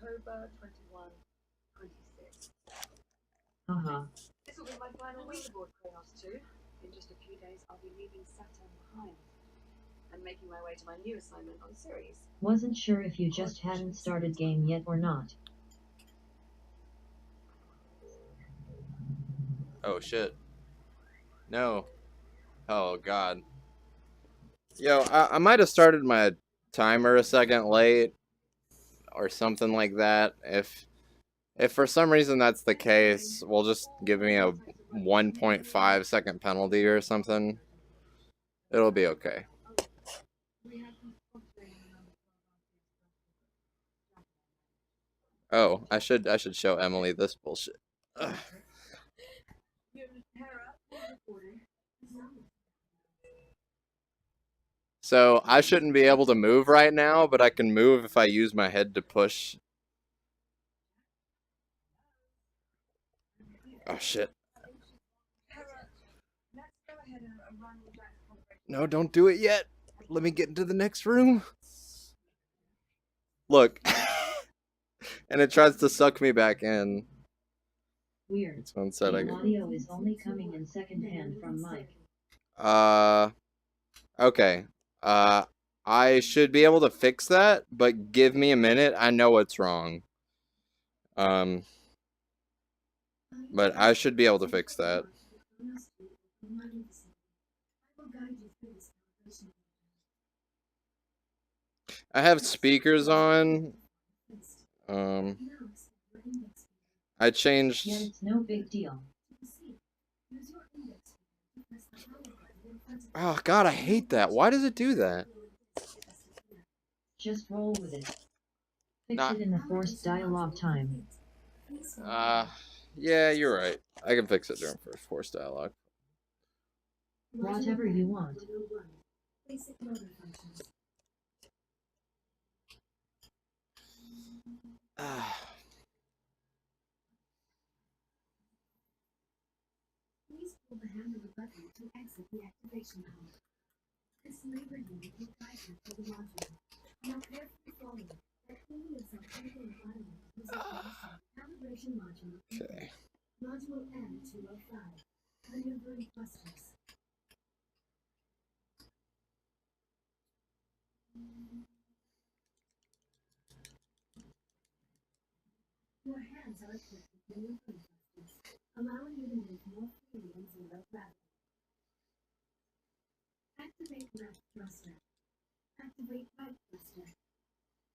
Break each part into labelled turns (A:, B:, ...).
A: October 21, 26.
B: This will be my final week aboard Kronos 2. In just a few days, I'll be leaving Saturn behind and making my way to my new assignment on Ceres.
C: Wasn't sure if you just hadn't started game yet or not.
D: Oh shit. No. Oh god. Yo, I might have started my timer a second late or something like that. If for some reason that's the case, we'll just give me a 1.5 second penalty or something. It'll be okay. Oh, I should show Emily this bullshit. Ugh. So I shouldn't be able to move right now, but I can move if I use my head to push. Oh shit. No, don't do it yet. Let me get into the next room. Look. And it tries to suck me back in.
C: Weird.
D: That's one set I get.
C: Audio is only coming in secondhand from Mike.
D: Okay. I should be able to fix that, but give me a minute. I know what's wrong. But I should be able to fix that. I have speakers on. I changed.
C: Yeah, it's no big deal.
D: Oh god, I hate that. Why does it do that?
C: Just roll with it. Fix it in the forced dialogue time.
D: Yeah, you're right. I can fix it during forced dialogue.
C: Whatever you want.
E: Please pull the handle button to exit the activation pod. This labor unit will guide you to the module. Now carefully follow it. The cleaning of some critical environment is a calibration module.
D: Okay.
E: Module M205. Maneuvering clusters. Your hands are equipped with maneuvering clusters, allowing you to move more freely in zero gravity. Activate left thruster. Activate right thruster.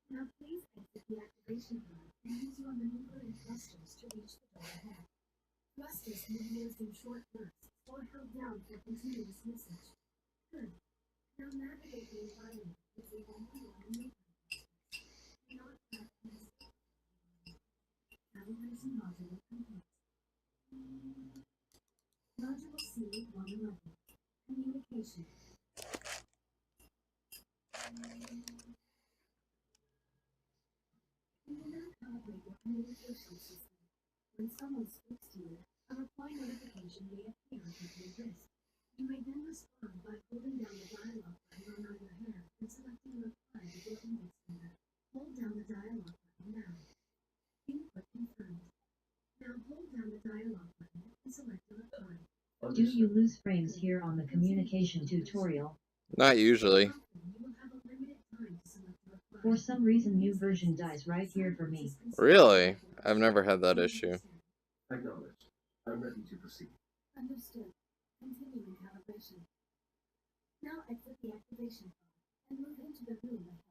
E: Now please exit the activation pod and use your maneuvering thrusters to reach the door ahead. Thrusters can be used in short bursts or held down for continuous usage. Good. Now navigate the environment with the only one maneuvering thrusters. Not practice. Calibration module complete. Module C111. Communication. You will now calibrate your communication system. When someone speaks to you, a reply notification may appear at your wrist. You may then respond by holding down the dialogue button on either hand and selecting a reply with your index finger. Hold down the dialogue button now. Input confirmed. Now hold down the dialogue button and select a reply.
C: Do you lose frames here on the communication tutorial?
D: Not usually.
C: For some reason, new version dies right here for me.
D: Really? I've never had that issue.
E: Acknowledged. I'm ready to proceed. Understood. Continuing calibration. Now exit the activation pod and move into the room ahead.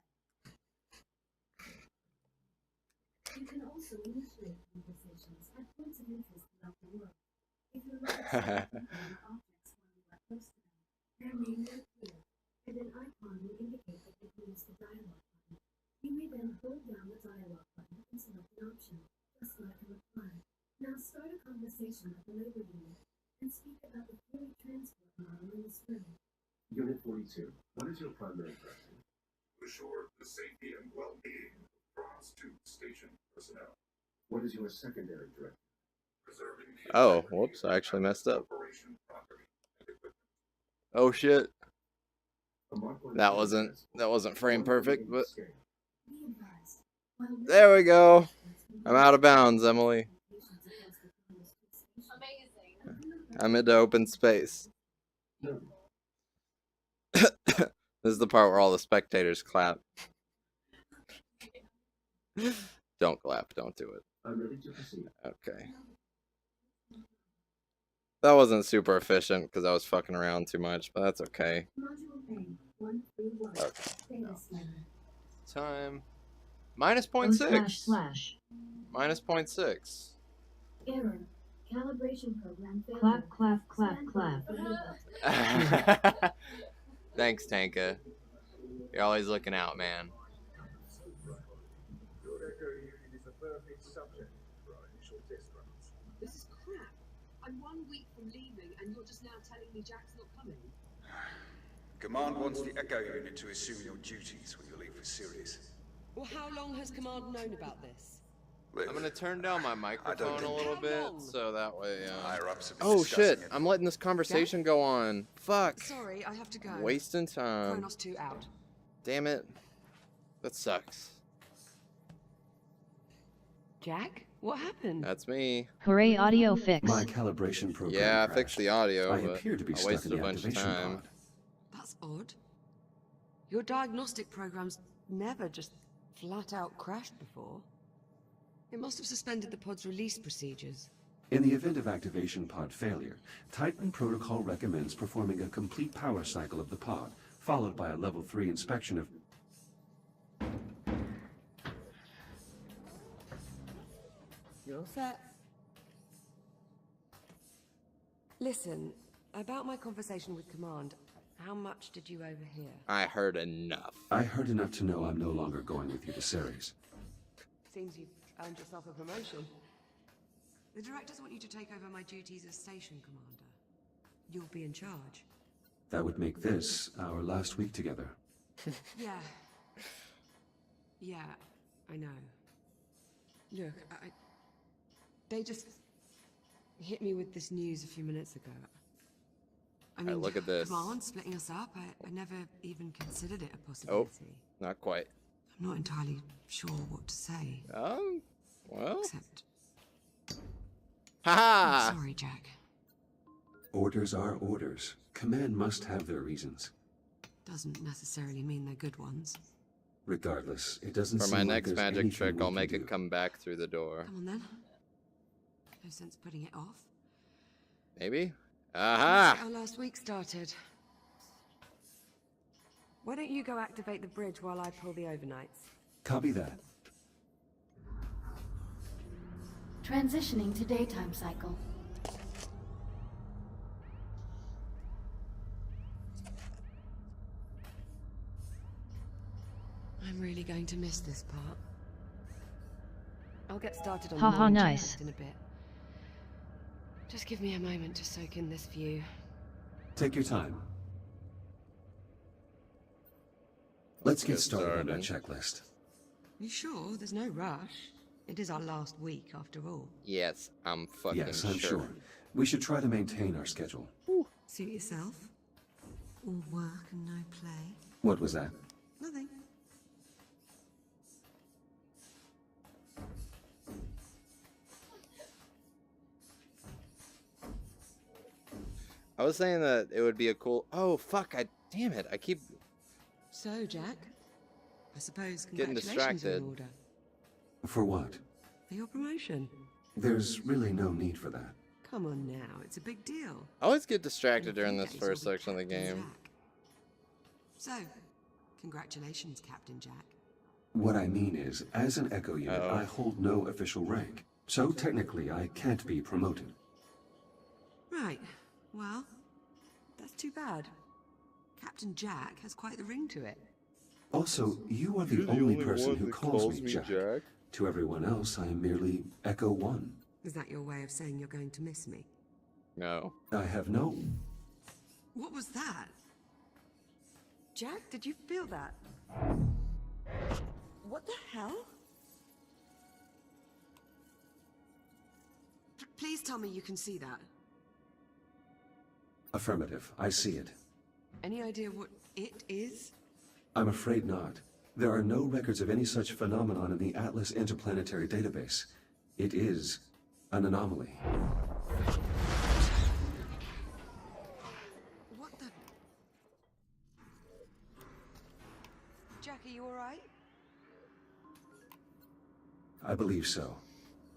E: You can also initiate conversations at points of interest throughout the world. If you're looking at objects while you are close to them, their name will appear, and an icon will indicate that you've used the dialogue button. You may then hold down the dialogue button and select an option, just like a reply. Now start a conversation with the labor unit and speak about the fluid transport model in this room. Unit 42, what is your primary directive?
F: Assure the safety and well-being of Kronos 2 station personnel.
E: What is your secondary directive?
F: Preserving the
D: Oh,
F: integrity
D: whoops,
F: of
D: I actually messed up.
F: corporation property and equipment.
D: Oh shit.
E: A Mark 1
D: That wasn't frame perfect, but
E: Be advised,
D: There we go. I'm out of bounds, Emily. I'm into open space. This is the part where all the spectators clap. Don't clap. Don't do it. Okay. That wasn't super efficient because I was fucking around too much, but that's okay. Okay. Time. Minus
C: Or
D: 0.6.
C: slash.
D: Minus 0.6.
E: Error. Calibration program failure.
C: Clap, clap, clap,
E: Stand by
C: clap.
D: Thanks, Tanka. You're always looking out, man.
F: Your echo unit is a perfect subject for our initial test runs.
B: This is crap. I'm 1 week from leaving, and you're just now telling me Jack's not coming.
G: Command wants the Echo unit to assume your duties when you leave for Sirius.
H: Well, how long has Command known about this?
G: Well,
D: I'm gonna turn down my microphone a
G: think-
D: little
H: How
D: bit
H: long?
D: so that way.
G: higher ups have been
D: Oh
G: discussing
D: shit!
G: it.
D: I'm letting this conversation go on. Fuck.
H: Sorry, I have to go.
D: Wasting time.
H: Kronos 2 out.
D: Damn it. That sucks.
H: Jack, what happened?
D: That's me.
C: Hooray, audio fix.
I: My calibration program
D: Yeah, I
I: crashed.
D: fixed the audio,
I: I
D: but
I: appear to be
D: I
I: stuck
D: wasted
I: in
D: a
I: the
D: bunch of
I: activation
D: time.
I: pod.
H: That's odd. Your diagnostic program's never just flat out crashed before. It must have suspended the pod's release procedures.
I: In the event of activation pod failure, Titan Protocol recommends performing a complete power cycle of the pod, followed by a level 3 inspection of...
H: You're all set. Listen, about my conversation with Command, how much did you overhear?
D: I heard enough.
I: I heard enough to know I'm no longer going with you to Ceres.
H: Seems you've earned yourself a promotion. The directors want you to take over my duties as station commander. You'll be in charge.
I: That would make this our last week together.
H: Yeah. Yeah, I know. Look, they just hit me with this news a few minutes ago. I mean,
D: look at this.
H: Command splitting us up, I never even considered it a possibility.
D: Not quite.
H: I'm not entirely sure what to say.
D: Well.
H: Except,
D: Haha!
H: I'm sorry, Jack.
I: Orders are orders. Command must have their reasons.
H: Doesn't necessarily mean they're good ones.
I: Regardless, it doesn't
D: For
I: seem
D: my
I: like
D: next
I: there's
D: magic
I: anything
D: trick,
I: we
D: I'll
I: can
D: make
I: do.
D: it come back through the door.
H: Come on then. No sense putting it off.
D: Maybe?
H: Let's
D: Aha!
H: get our last week started. Why don't you go activate the bridge while I pull the overnights?
I: Copy that.
E: Transitioning to daytime cycle.
H: I'm really going to miss this part. I'll get started on
C: Haha,
H: morning
C: nice.
H: checklist in a bit. Just give me a moment to soak in this view.
I: Take your time. Let's get started on that checklist.
H: You sure? There's no rush. It is our last week, after all.
D: Yes, I'm fucking
I: Yes, I'm
D: sure.
I: sure. We should try to maintain our schedule.
H: Suit yourself. All work and no play.
I: What was that?
H: Nothing.
D: I was saying that it would be a cool. Oh fuck! Damn it! I keep.
H: So, Jack, I suppose
D: Getting
H: congratulations are
D: distracted.
H: in order
I: For what?
H: for your promotion.
I: There's really no need for that.
H: Come on now, it's a big deal.
D: I always get distracted
H: And
D: during
H: you
D: this
H: guys will
D: first
H: be
D: section of the
H: Captain
D: game.
H: Jack. So, congratulations, Captain Jack.
I: What I mean is, as an Echo unit,
D: Uh-oh.
I: I hold no official rank. So technically, I can't be promoted.
H: Right, well, that's too bad. Captain Jack has quite the ring to it.
I: Also, you are the only person who calls me Jack. To everyone else, I am merely Echo 1.
H: Is that your way of saying you're going to miss me?
D: No.
I: I have no...
H: What was that? Jack, did you feel that? What the hell? Please tell me you can see that.
I: Affirmative. I see it.
H: Any idea what it is?
I: I'm afraid not. There are no records of any such phenomenon in the Atlas Interplanetary Database. It is an anomaly.
H: What the... Jack, are you alright?
I: I believe so.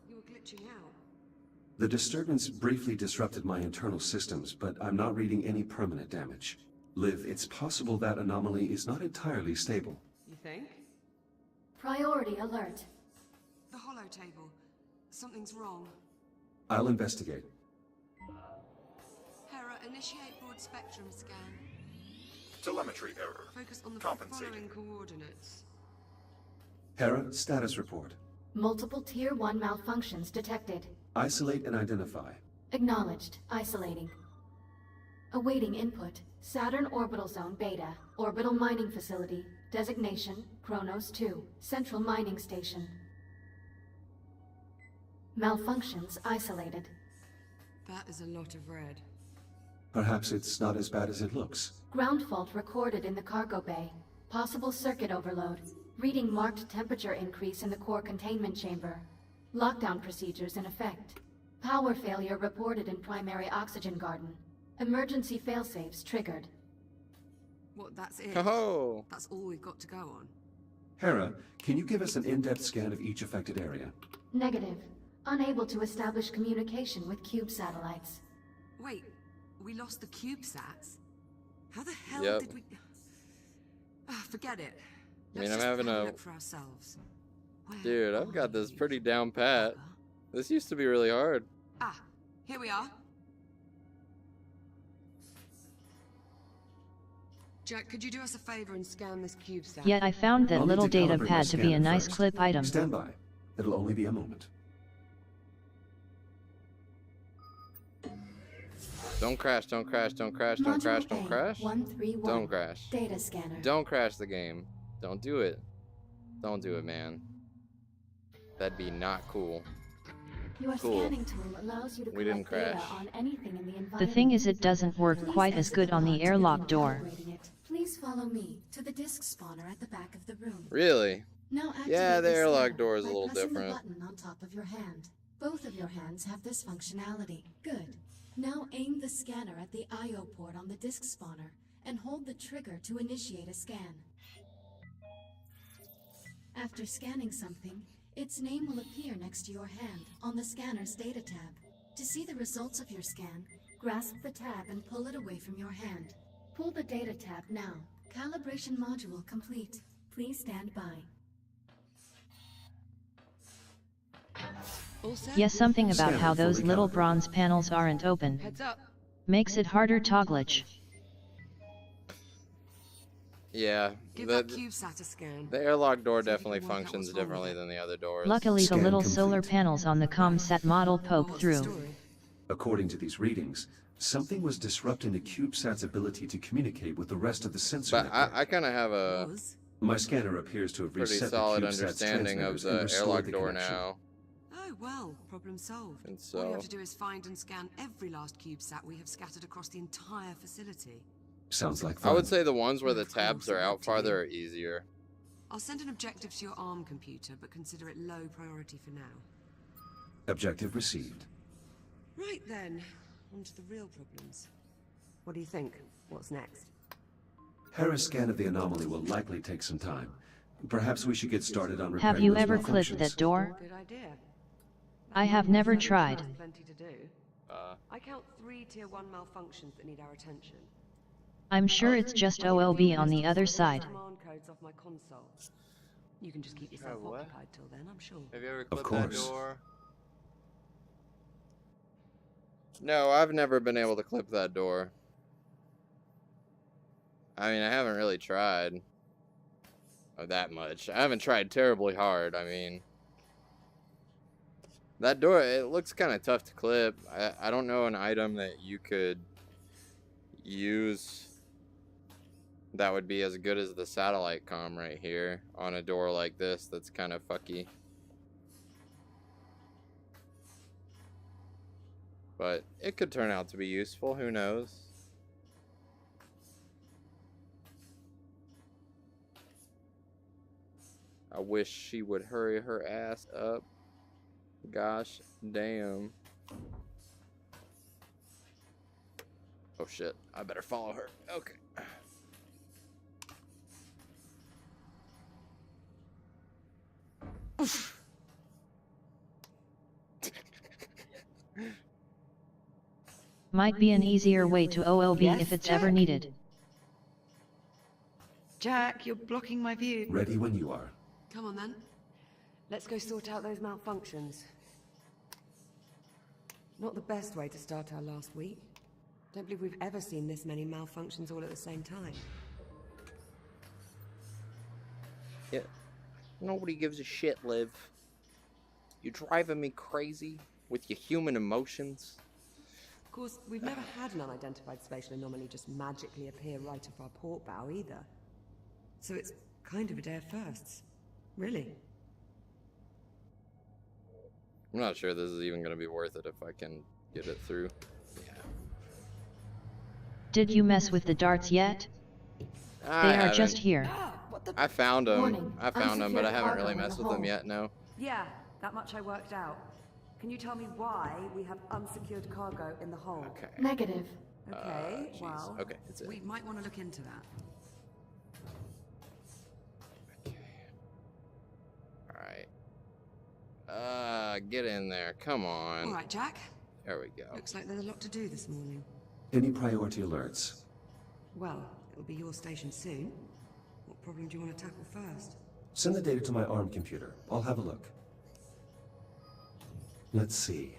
H: You were glitching out.
I: The disturbance briefly disrupted my internal systems, but I'm not reading any permanent damage. Liv, it's possible that anomaly is not entirely stable.
H: You think?
E: Priority alert.
H: The hollow table. Something's wrong.
I: I'll investigate.
H: Hera, initiate broad spectrum scan.
F: Telemetry error.
H: Focus on the
F: Compensating.
H: following coordinates.
I: Hera, status report.
E: Multiple Tier 1 malfunctions detected.
I: Isolate and identify.
E: Acknowledged. Isolating. Awaiting input. Saturn Orbital Zone Beta. Orbital Mining Facility. Designation, Kronos 2. Central Mining Station. Malfunctions isolated.
H: That is a lot of red.
I: Perhaps it's not as bad as it looks.
E: Ground fault recorded in the cargo bay. Possible circuit overload. Reading marked temperature increase in the core containment chamber. Lockdown procedures in effect. Power failure reported in primary oxygen garden. Emergency failsafes triggered.
H: What, that's it?
D: Oh.
H: That's all we've got to go on.
I: Hera, can you give us an in-depth scan of each affected area?
E: Negative. Unable to establish communication with cube satellites.
H: Wait, we lost the CubeSats? How the hell
D: Yep.
H: did we... forget it.
D: I mean,
H: Let's
D: I'm
H: just
D: having
H: have
D: a...
H: look for ourselves. Where
D: Dude, I've
H: are
D: got this
H: you,
D: pretty down pat.
H: bugger?
D: This used to be really hard.
H: Ah, here we are. Jack, could you do us a favor and scan this CubeSat?
C: Yet I found that
I: I'll need
C: little
I: to
C: data
I: calibrate my
C: pad to be a
I: scanner
C: nice
I: first.
C: clip item.
I: Stand by. It'll only be a moment.
D: Don't crash, don't crash, don't crash, don't crash, don't crash.
E: 131.
D: Don't crash.
E: Data scanner.
D: Don't crash the game. Don't do it. Don't do it, man. That'd be not cool.
E: Your
D: Cool.
E: scanning tool allows you to
D: We didn't
E: collect data
D: crash.
E: on anything in the environment.
C: The thing is, it doesn't work
E: Please
C: quite as
E: exit
C: good
E: the
C: on
E: pod
C: the
E: to
C: airlock
E: begin
C: door.
E: calibrating it. Please follow me to the disk spawner at the back of the room.
D: Really?
E: Now activate
D: Yeah, the
E: the
D: airlock
E: scanner
D: door is a
E: by
D: little
E: pressing
D: different.
E: the button on top of your hand. Both of your hands have this functionality. Good. Now aim the scanner at the I/O port on the disk spawner and hold the trigger to initiate a scan. After scanning something, its name will appear next to your hand on the scanner's data tab. To see the results of your scan, grasp the tab and pull it away from your hand. Pull the data tab now. Calibration module complete. Please stand by.
H: All set?
C: Yes, something about
I: Scanner
C: how those
I: fully
C: little
I: calibrated.
C: bronze panels aren't open.
H: Heads up.
C: Makes it harder to glitch.
D: Yeah.
H: Give
D: The,
H: that CubeSat a scan.
D: the airlock door
H: See if we
D: definitely
H: can work out
D: functions
H: what's wrong with
D: differently
H: it.
D: than the other doors.
C: Luckily, the
I: Scan
C: little
I: complete.
C: solar panels on the ComSat model poke
H: What's the
C: through.
H: story?
I: According to these readings, something was disrupting the CubeSat's ability to communicate with the rest of the sensor
D: But
I: network.
D: I kind of have a
H: Was?
I: My scanner appears to have
D: pretty
I: reset
D: solid
I: the CubeSat's
D: understanding of
I: transmitters and
D: the
I: restored
D: airlock
I: the
D: door
I: connection.
D: now.
H: Oh, well, problem solved.
D: And
H: All
D: so-
H: you have to do is find and scan every last CubeSat we have scattered across the entire facility.
I: Sounds like
D: I
I: fun.
D: would say the ones where the
H: Fine, I'll
D: tabs are
H: send
D: out
H: that to
D: farther
H: you.
D: are easier.
H: I'll send an objective to your ARM computer, but consider it low priority for now.
I: Objective received.
H: Right then, on to the real problems. What do you think? What's next?
I: Hera's scan of the anomaly will likely take some time. Perhaps we should get started on repairing
C: Have you
I: those
C: ever clipped
I: malfunctions.
C: that door?
H: Good idea.
C: I have never tried.
H: Plenty to do. I count 3 Tier 1 malfunctions that need our attention.
C: I'm sure it's just OLB on the other side.
H: Command codes off my console. You can just keep yourself
D: what?
H: occupied till then, I'm sure.
D: Have you ever
I: Of
D: clipped that
I: course.
D: door? No, I've never been able to clip that door. I mean, I haven't really tried that much. I haven't tried terribly hard. I mean, that door, it looks kind of tough to clip. I don't know an item that you could use that would be as good as the satellite comm right here on a door like this that's kind of fucky. But it could turn out to be useful, who knows? I wish she would hurry her ass up. Gosh damn. Oh shit, I better follow her. Okay.
C: Might be an easier way to OLB
H: Yes,
C: if it's
H: Jack?
C: ever needed.
H: Jack, you're blocking my view.
I: Ready when you are.
H: Come on then. Let's go sort out those malfunctions. Not the best way to start our last week. Don't believe we've ever seen this many malfunctions all at the same time.
D: Yeah. Nobody gives a shit, Liv. You driving me crazy with your human emotions.
H: Of course, we've never had an unidentified spatial anomaly just magically appear right off our port bow either. So it's kind of a day of firsts. Really.
D: I'm not sure this is even going to be worth it if I can get it through. Yeah.
C: Did you mess with the darts yet? They are just here.
H: What the...
D: I found them.
E: Warning,
D: I found them, but I
E: unsecured
D: haven't
E: cargo
D: really
E: in the
D: messed with them
E: hold.
D: yet, no.
J: Yeah, that much I worked out. Can you tell me why we have unsecured cargo in the hold?
D: Okay.
E: Negative.
J: Okay,
D: Jeez.
J: well...
D: Okay, that's it.
H: We might want to look into that.
D: Okay. Alright. Get in there. Come on.
H: All right, Jack.
D: There we go.
H: Looks like there's a lot to do this morning.
I: Any priority alerts?
H: Well, it'll be your station soon. What problem do you want to tackle first?
I: Send the data to my ARM computer. I'll have a look. Let's see.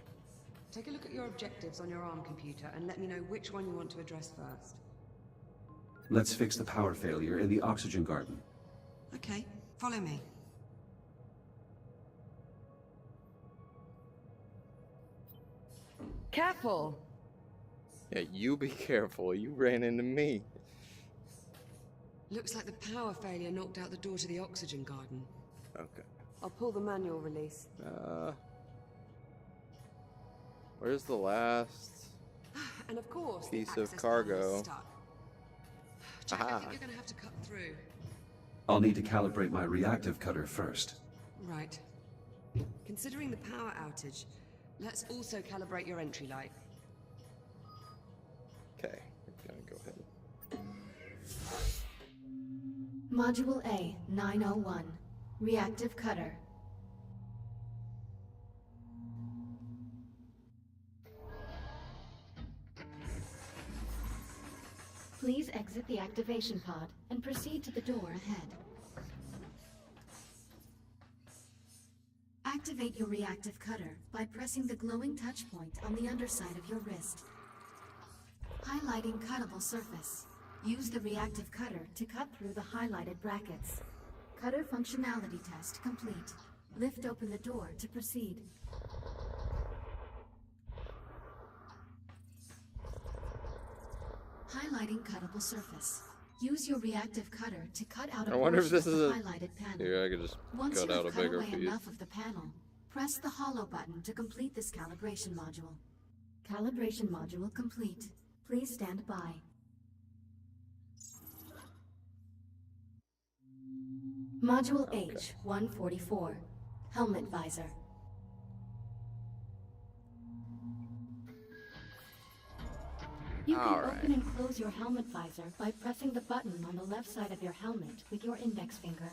H: Take a look at your objectives on your ARM computer and let me know which one you want to address first.
I: Let's fix the power failure in the oxygen garden.
H: Okay, follow me.
J: Careful!
D: Yeah, you be careful. You ran into me.
H: Looks like the power failure knocked out the door to the oxygen garden.
D: Okay.
J: I'll pull the manual release.
D: Where's the last
H: And of course, the
D: piece of
H: access panel is
D: cargo?
H: stuck. Jack, I
D: Aha.
H: think you're going to have to cut through.
I: I'll need to calibrate my reactive cutter first.
H: Right. Considering the power outage, let's also calibrate your entry light.
D: Okay, we're gonna go ahead.
E: Module A, 901. Reactive cutter. Please exit the activation pod and proceed to the door ahead. Activate your reactive cutter by pressing the glowing touch point on the underside of your wrist. Highlighting cuttable surface. Use the reactive cutter to cut through the highlighted brackets. Cutter functionality test complete. Lift open the door to proceed. Highlighting cuttable surface. Use your reactive cutter to cut out a
D: I wonder if
E: portion
D: this
E: of
D: is
E: the
D: a...
E: highlighted panel.
D: Here, I could just
E: Once
D: cut
E: you
D: out a
E: have cut
D: bigger
E: away
D: piece.
E: enough of the panel, press the hollow button to complete this calibration module. Calibration module complete. Please stand by. Module H, 144. Helmet visor. You can
D: All right.
E: open and close your helmet visor by pressing the button on the left side of your helmet with your index finger.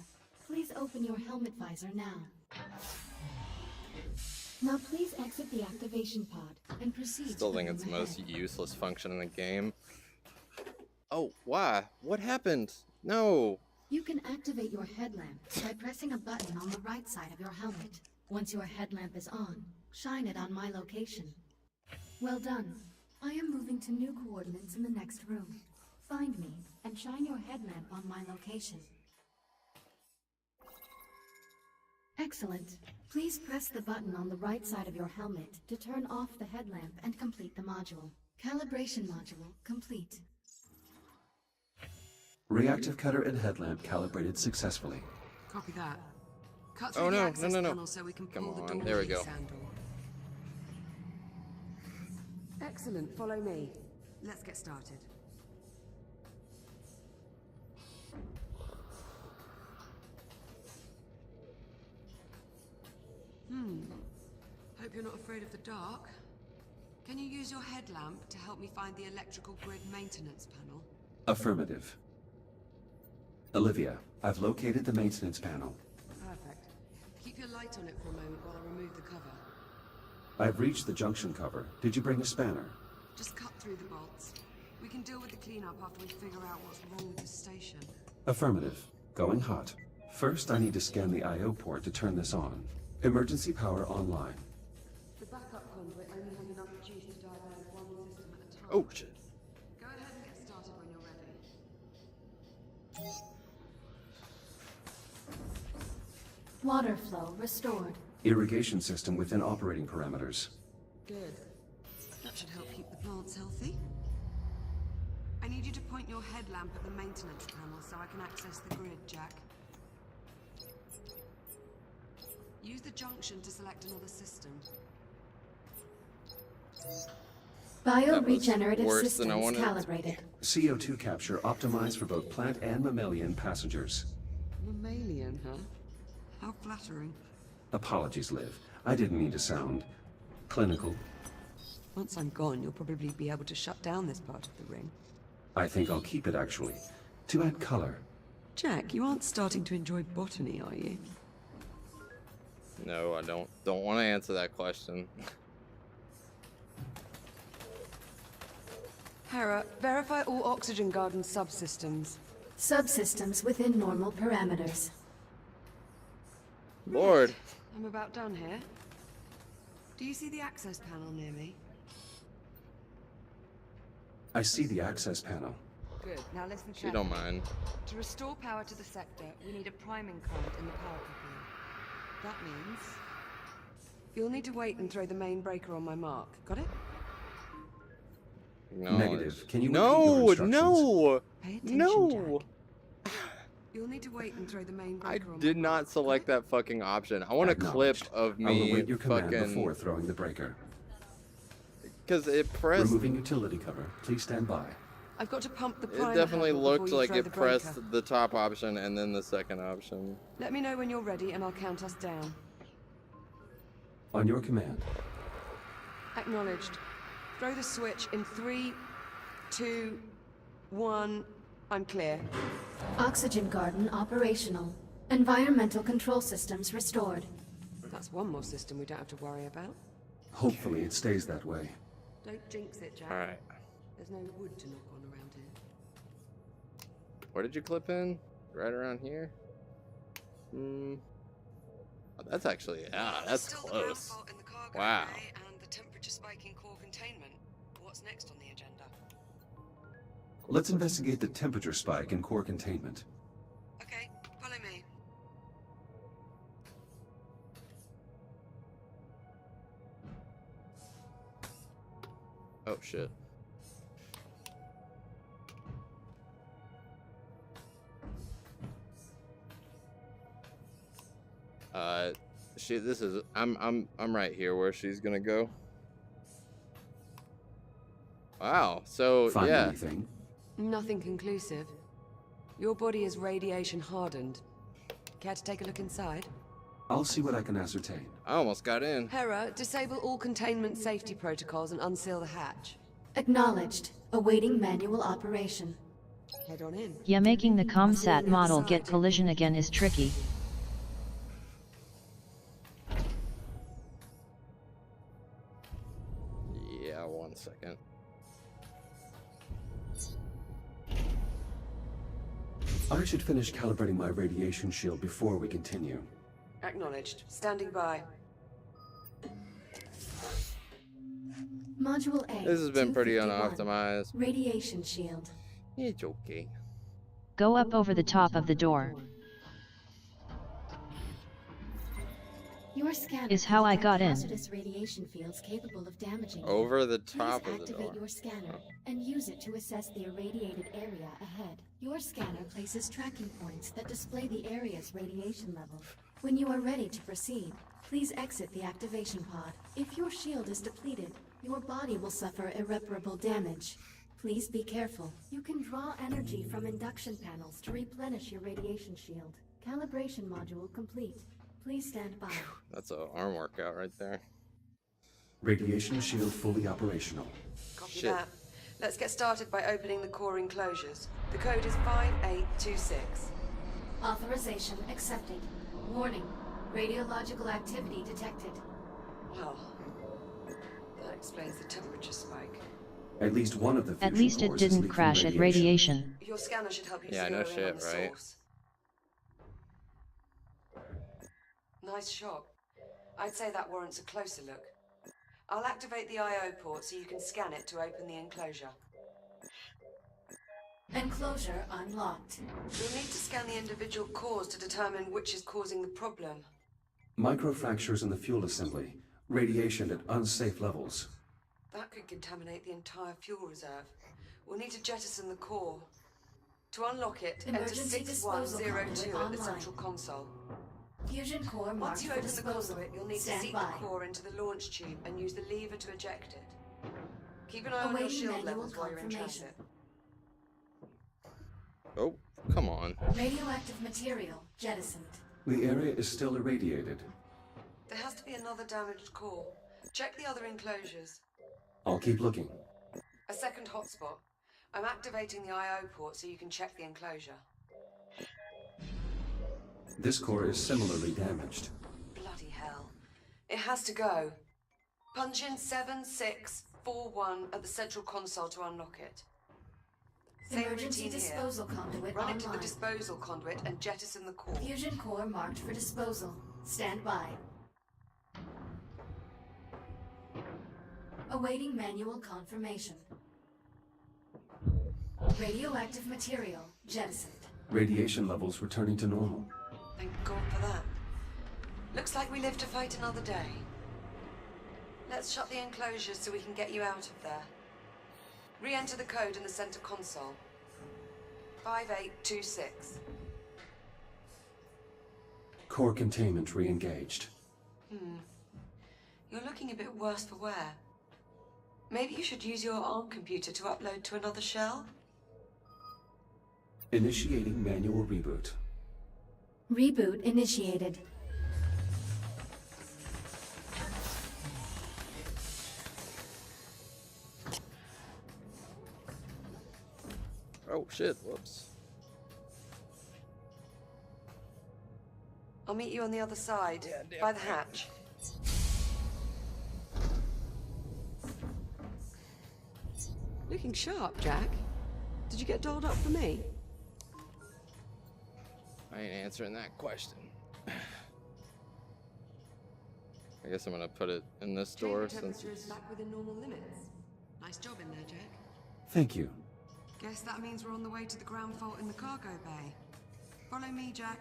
E: Please open your helmet visor now. Now please exit the activation pod and proceed
D: Still
E: to
D: think
E: the
D: it's the
E: room
D: most
E: ahead.
D: useless function in the game. Oh, why? What happened? No.
E: You can activate your headlamp by pressing a button on the right side of your helmet. Once your headlamp is on, shine it on my location. Well done. I am moving to new coordinates in the next room. Find me and shine your headlamp on my location. Excellent. Please press the button on the right side of your helmet to turn off the headlamp and complete the module. Calibration module complete.
I: Reactive cutter and headlamp calibrated successfully.
H: Copy that. Cut through
D: Oh,
H: the
D: no,
H: access
D: no.
H: panel so we can
D: Come
H: pull the
D: on,
H: door
D: there we
H: release
D: go.
H: handle. Excellent, follow me. Let's get started. you're not afraid of the dark. Can you use your headlamp to help me find the electrical grid maintenance panel?
I: Affirmative. Olivia, I've located the maintenance panel.
H: Perfect. Keep your light on it for a moment while I remove the cover.
I: I've reached the junction cover. Did you bring a spanner?
H: Just cut through the bolts. We can deal with the cleanup after we figure out what's wrong with this station.
I: Affirmative. Going hot. First, I need to scan the I/O port to turn this on. Emergency power online.
H: The backup conduit only has enough juice to divert one system at a time.
D: Oh shit.
H: Go ahead and get started when you're ready.
E: Water flow restored.
I: Irrigation system within operating parameters.
H: Good. That should help keep the plants healthy. I need you to point your headlamp at the maintenance panel so I can access the grid, Jack. Use the junction to select another system.
E: Bioregenerative
D: worse than I
E: systems
D: wanted.
E: calibrated.
I: CO2 capture optimized for both plant and mammalian passengers.
H: Mammalian, huh? How flattering.
I: Apologies, Liv. I didn't mean to sound clinical.
H: Once I'm gone, you'll probably be able to shut down this part of the ring.
I: I think I'll keep it, actually. To add color.
H: Jack, you aren't starting to enjoy botany, are you?
D: No, I don't want to answer that question.
H: Hera, verify all oxygen garden subsystems.
E: Subsystems within normal parameters.
D: Lord.
H: I'm about done here. Do you see the access panel near me?
I: I see the access panel.
H: Good. Now listen
D: She don't
H: carefully.
D: mind.
H: To restore power to the sector, we need a priming current in the power coupling. That means you'll need to wait and throw the main breaker on my mark. Got it?
D: No.
I: Negative. Can you repeat
D: No,
I: your instructions?
D: no,
H: Pay attention,
D: no.
H: Jack. You'll need to wait and throw the main
D: I
H: breaker on
D: did
H: my
D: not
H: mark.
D: select that fucking option. I want a clip
I: Acknowledged.
D: of
I: I'll
D: me
I: await your command
D: fucking
I: before throwing the breaker.
D: because it pressed.
I: Removing utility cover. Please stand by.
H: I've got to pump the
D: It
H: prime
D: definitely
H: handle before
D: looked
H: you
D: like
H: throw
D: it
H: the
D: pressed
H: breaker.
D: the top option and then the second option.
H: Let me know when you're ready and I'll count us down.
I: On your command.
H: Acknowledged. Throw the switch in 3, 2, 1. I'm clear.
E: Oxygen garden operational. Environmental control systems restored.
H: That's one more system we don't have to worry about.
I: Hopefully it stays that way.
H: Don't jinx it, Jack.
D: All right.
H: There's no wood to knock on around here.
D: Where did you clip in? Right around here? Oh, that's actually, that's
H: Still the ground
D: close.
H: fault in the cargo
D: Wow.
H: bay and the temperature spike in core containment. What's next on the agenda?
I: Let's investigate the temperature spike in core containment.
H: Okay, follow me.
D: Oh shit. I'm right here where she's gonna go. Wow. So
I: Find
D: yeah.
I: anything?
H: Nothing conclusive. Your body is radiation hardened. Care to take a look inside?
I: I'll see what I can ascertain.
D: I almost got in.
H: Hera, disable all containment safety protocols and unseal the hatch.
E: Acknowledged. Awaiting manual operation.
H: Head on in.
C: Yeah, making the comsat model get collision again is tricky.
D: Yeah, 1 second.
I: I should finish calibrating my radiation shield before we continue.
H: Acknowledged. Standing by.
E: Module A.
D: This has been pretty
E: 251.
D: unoptimized.
E: Radiation shield.
D: It's okay.
C: Go up over the top of the door.
E: Your scanner
C: Is how I
E: detects
C: got in.
E: hazardous radiation fields capable of damaging you.
D: Over the
E: Please
D: top of the
E: activate
D: door.
E: your scanner and use it to assess the irradiated area ahead. Your scanner places tracking points that display the area's radiation level. When you are ready to proceed, please exit the activation pod. If your shield is depleted, your body will suffer irreparable damage. Please be careful. You can draw energy from induction panels to replenish your radiation shield. Calibration module complete. Please stand by.
D: That's an arm workout right there.
I: Radiation shield fully operational.
H: Copy
D: Shit.
H: that. Let's get started by opening the core enclosures. The code is 5826.
E: Authorization accepted. Warning. Radiological activity detected.
H: Well, that explains the temperature spike.
I: At least one of the fusion
C: At least it
I: cores is
C: didn't
I: leaking
C: crash at radiation.
H: Your scanner should help you
D: Yeah,
H: zero
D: no
H: in
D: shit,
H: on the
D: right?
H: source. Nice shot. I'd say that warrants a closer look. I'll activate the I/O port so you can scan it to open the enclosure.
E: Enclosure unlocked.
H: You'll need to scan the individual cores to determine which is causing the problem.
I: Microfractures in the fuel assembly. Radiation at unsafe levels.
H: That could contaminate the entire fuel reserve. We'll need to jettison the core. To unlock it, enter
E: Emergency disposal
H: 6102
E: conduit
H: at the
E: online.
H: central console.
E: Fusion core marked
H: Once you
E: for
H: open the
E: disposal.
H: conduit, you'll need to
E: Stand
H: seat
E: by.
H: the core into the launch tube and use the lever to eject it. Keep an eye on your
E: Awaiting
H: shield
E: manual
H: levels while you're in
E: confirmation.
H: transit.
D: Oh, come on.
E: Radioactive material jettisoned.
I: The area is still irradiated.
H: There has to be another damaged core. Check the other enclosures.
I: I'll keep looking.
H: A second hotspot. I'm activating the I/O port so you can check the enclosure.
I: This core is similarly damaged.
H: Bloody hell. It has to go. Punch in 7641 at the central console to unlock it. Same
E: Emergency
H: routine here.
E: disposal conduit
H: Run it to the
E: online.
H: disposal conduit and jettison the core.
E: Fusion core marked for disposal. Stand by. Awaiting manual confirmation. Radioactive material jettisoned.
I: Radiation levels returning to normal.
H: Thank God for that. Looks like we live to fight another day. Let's shut the enclosures so we can get you out of there. Re-enter the code in the center console. 5826.
I: Core containment re-engaged.
H: You're looking a bit worse for wear. Maybe you should use your ARM computer to upload to another shell?
I: Initiating manual reboot.
E: Reboot initiated.
D: Oh shit, whoops.
H: I'll meet you on the other side, by the hatch. Looking sharp, Jack. Did you get dolled up for me?
D: I ain't answering that question. I guess I'm gonna put it in this door
H: Chamber
D: since
H: temperature is
D: it's...
H: back within normal limits. Nice job in there, Jack.
I: Thank you.
H: Guess that means we're on the way to the ground fault in the cargo bay. Follow me, Jack.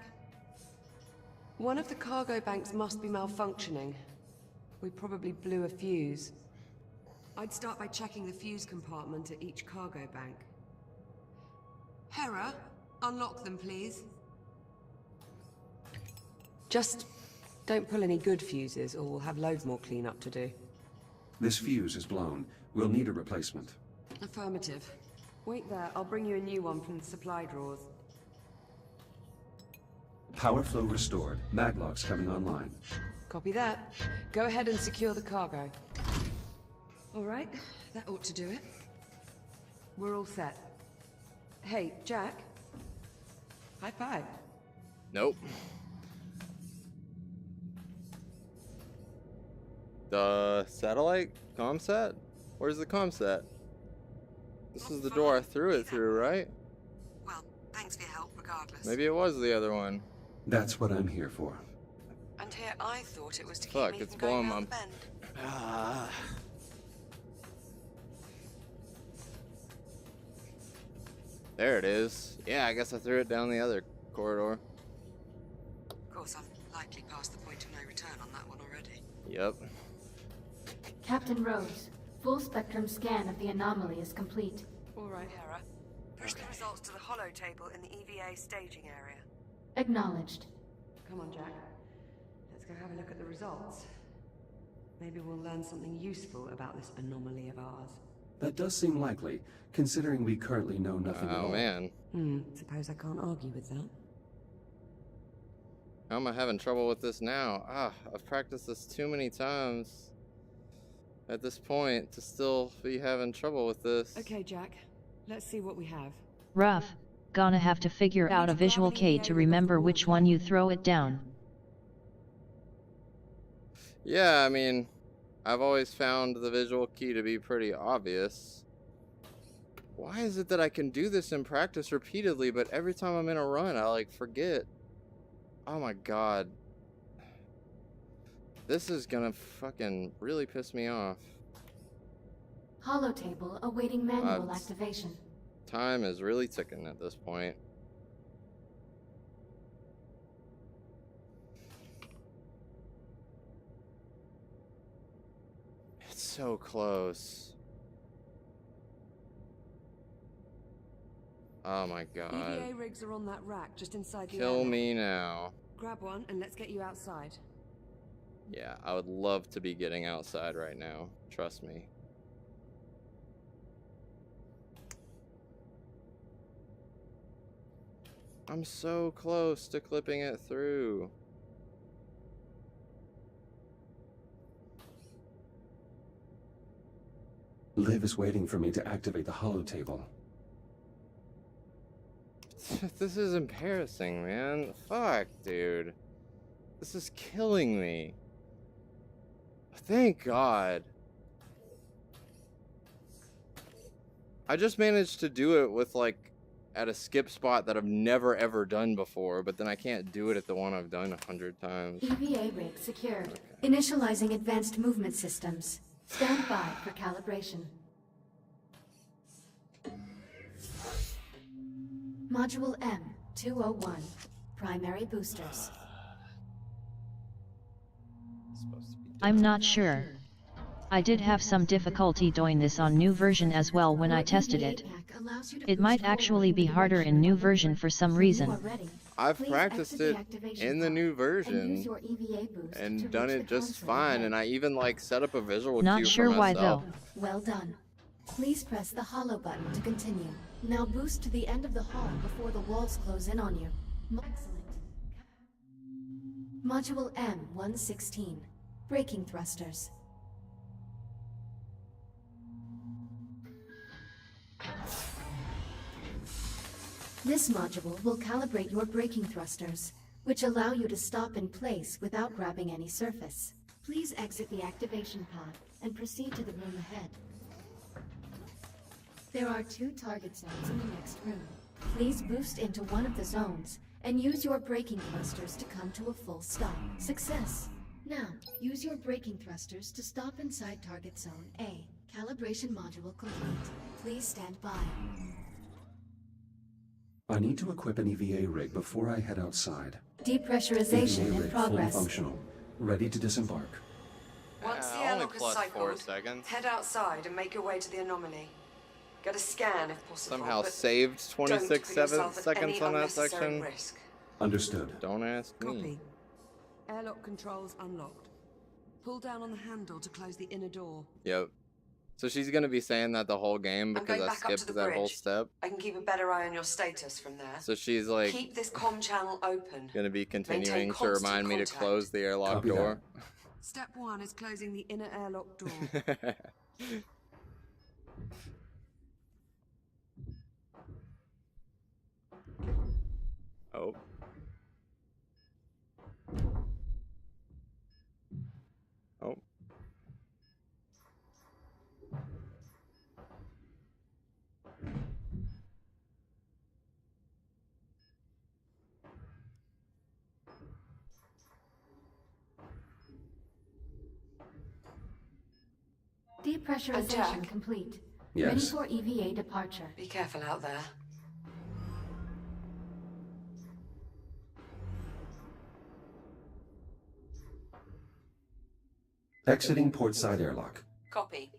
H: One of the cargo banks must be malfunctioning. We probably blew a fuse. I'd start by checking the fuse compartment at each cargo bank. Hera, unlock them, please. Just don't pull any good fuses, or we'll have loads more cleanup to do.
I: This fuse is blown. We'll need a replacement.
H: Affirmative. Wait there, I'll bring you a new one from the supply drawers.
I: Power flow restored. Maglocks coming online.
H: Copy that. Go ahead and secure the cargo. All right, that ought to do it. We're all set. Hey, Jack. High five.
D: Nope. The satellite comsat? Where's the comsat? This is the door I threw it through, right?
H: Well, thanks for your help, regardless.
D: Maybe it was the other one.
I: That's what I'm here for.
H: And here I thought it was to
D: Fuck,
H: keep me
D: it's
H: from going
D: blowing
H: round
D: my...
H: the bend.
D: Ah. There it is. Yeah, I guess I threw it down the other corridor.
H: Of course, I'm likely past the point of no return on that one already.
D: Yep.
E: Captain Rose, full spectrum scan of the anomaly is complete.
H: All right, Hera. Push the results to the holo table in the EVA staging area.
E: Acknowledged.
H: Come on, Jack. Let's go have a look at the results. Maybe we'll learn something useful about this anomaly of ours.
I: That does seem likely, considering we currently know nothing at all.
D: Oh man.
H: Suppose I can't argue with that.
D: How am I having trouble with this now? Ah, I've practiced this too many times. at this point to still be having trouble with this.
H: Okay, Jack. Let's see what we have.
C: Rough. Gonna have to figure out a visual key to remember which one you throw it down.
D: Yeah, I mean, I've always found the visual key to be pretty obvious. Why is it that I can do this in practice repeatedly, but every time I'm in a run, I like forget? Oh my god. This is gonna fucking really piss me off.
E: Holotable awaiting manual activation.
D: Time is really ticking at this point. It's so close. Oh my god.
H: EVA rigs are on that rack just inside the
D: Kill
H: airlock.
D: me now.
H: Grab one and let's get you outside.
D: Yeah, I would love to be getting outside right now. Trust me. I'm so close to clipping it through.
I: Liv is waiting for me to activate the holotable.
D: This is embarrassing, man. Fuck, dude. This is killing me. Thank God. I just managed to do it with, like, at a skip spot that I've never ever done before, but then I can't do it at the one I've done 100 times.
E: EVA rig secured. Okay. Initializing advanced movement systems. Stand by for calibration. Module M201. Primary boosters.
C: I'm not sure. I did have some difficulty doing this on new version as well when I tested it. It might actually be harder in new version for some reason.
D: I've practiced it in the new version and done it just fine, and I even like set up a visual cue for myself.
C: Not sure why though.
E: Well done. Please press the hollow button to continue. Now boost to the end of the hall before the walls close in on you. Excellent. Module M116. Braking thrusters. This module will calibrate your braking thrusters, which allow you to stop in place without grabbing any surface. Please exit the activation pod and proceed to the room ahead. There are 2 target zones in the next room. Please boost into one of the zones and use your braking thrusters to come to a full stop. Success! Now, use your braking thrusters to stop inside target zone A. Calibration module complete. Please stand by.
I: I need to equip an EVA rig before I head outside.
E: Depressurization
I: EVA
E: in
I: rig
E: progress.
I: fully functional. Ready to disembark.
H: Once the
D: only
H: airlock is
D: plus 4
H: cycled,
D: seconds.
H: head outside and make your way to the anomaly. Get a scan if possible.
D: Somehow
H: but
D: saved 26 seconds on that section.
H: Risk.
I: Understood.
D: Don't ask me.
H: Copy. Airlock controls unlocked. Pull down on the handle to close the inner door.
D: Yep. So she's gonna be saying that the whole game because I skipped that whole step.
H: I can keep a better eye on your status from there.
D: So she's like,
H: keep this comm channel open.
D: Gonna be continuing
H: Maintain
D: to remind me to
H: contact.
D: close the airlock
I: Copy
D: door.
H: Step 1 is closing the inner airlock door.
D: Oh. Oh.
E: Depressurization complete.
I: Yes.
E: Ready for EVA departure.
H: Be careful out there.
I: Exiting port side airlock.
H: Copy.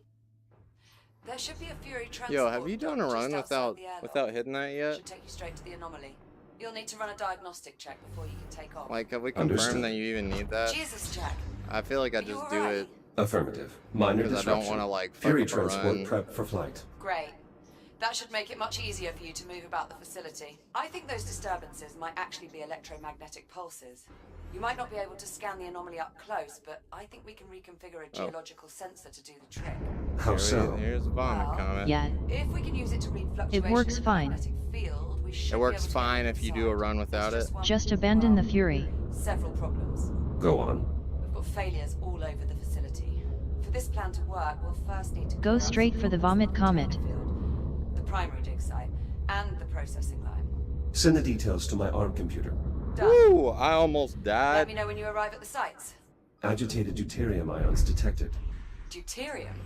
H: There should be a Fury transport.
D: Yo, have you done a
H: dock
D: run
H: just outside
D: without
H: the airlock.
D: without hitting that yet?
H: Should take you straight to the anomaly. You'll need to run a diagnostic check before you can take off.
D: Like, have we
I: Understood.
D: confirmed that you even need that?
H: Jesus, Jack.
D: I feel like I
H: Are you
D: just do
H: alright?
D: it
I: Affirmative. Minor
D: because I
I: disruption.
D: don't want to like fuck
I: Fury
D: up a
I: transport
D: run.
I: prep for flight.
H: Great. That should make it much easier for you to move about the facility. I think those disturbances might actually be electromagnetic pulses. You might not be able to scan the anomaly up close, but I think we can reconfigure a geological sensor to do the trick.
I: How so?
D: Here's a vomit comet.
C: Yeah.
H: If we can use it to read
C: It
H: fluctuations
C: works
H: in the
C: fine.
H: magnetic field, we should
D: It
H: be
D: works
H: able to
D: fine
H: get
D: if you do a
H: inside.
D: run without
H: There's
D: it.
H: one
C: Just
H: thing,
C: abandon the
H: well,
C: Fury.
H: Several problems.
I: Go on.
H: We've got failures all over the facility. For this plan to work, we'll first need to
C: Go
H: clear up
C: straight
H: some
C: for the
H: problems
C: vomit
H: on the
C: comet.
H: data field, the primary dig site, and the processing line.
I: Send the details to my ARM computer.
H: Done.
D: Woo! I almost
H: Let me
D: died.
H: know when you arrive at the sites.
I: Agitated deuterium ions detected.
H: Deuterium?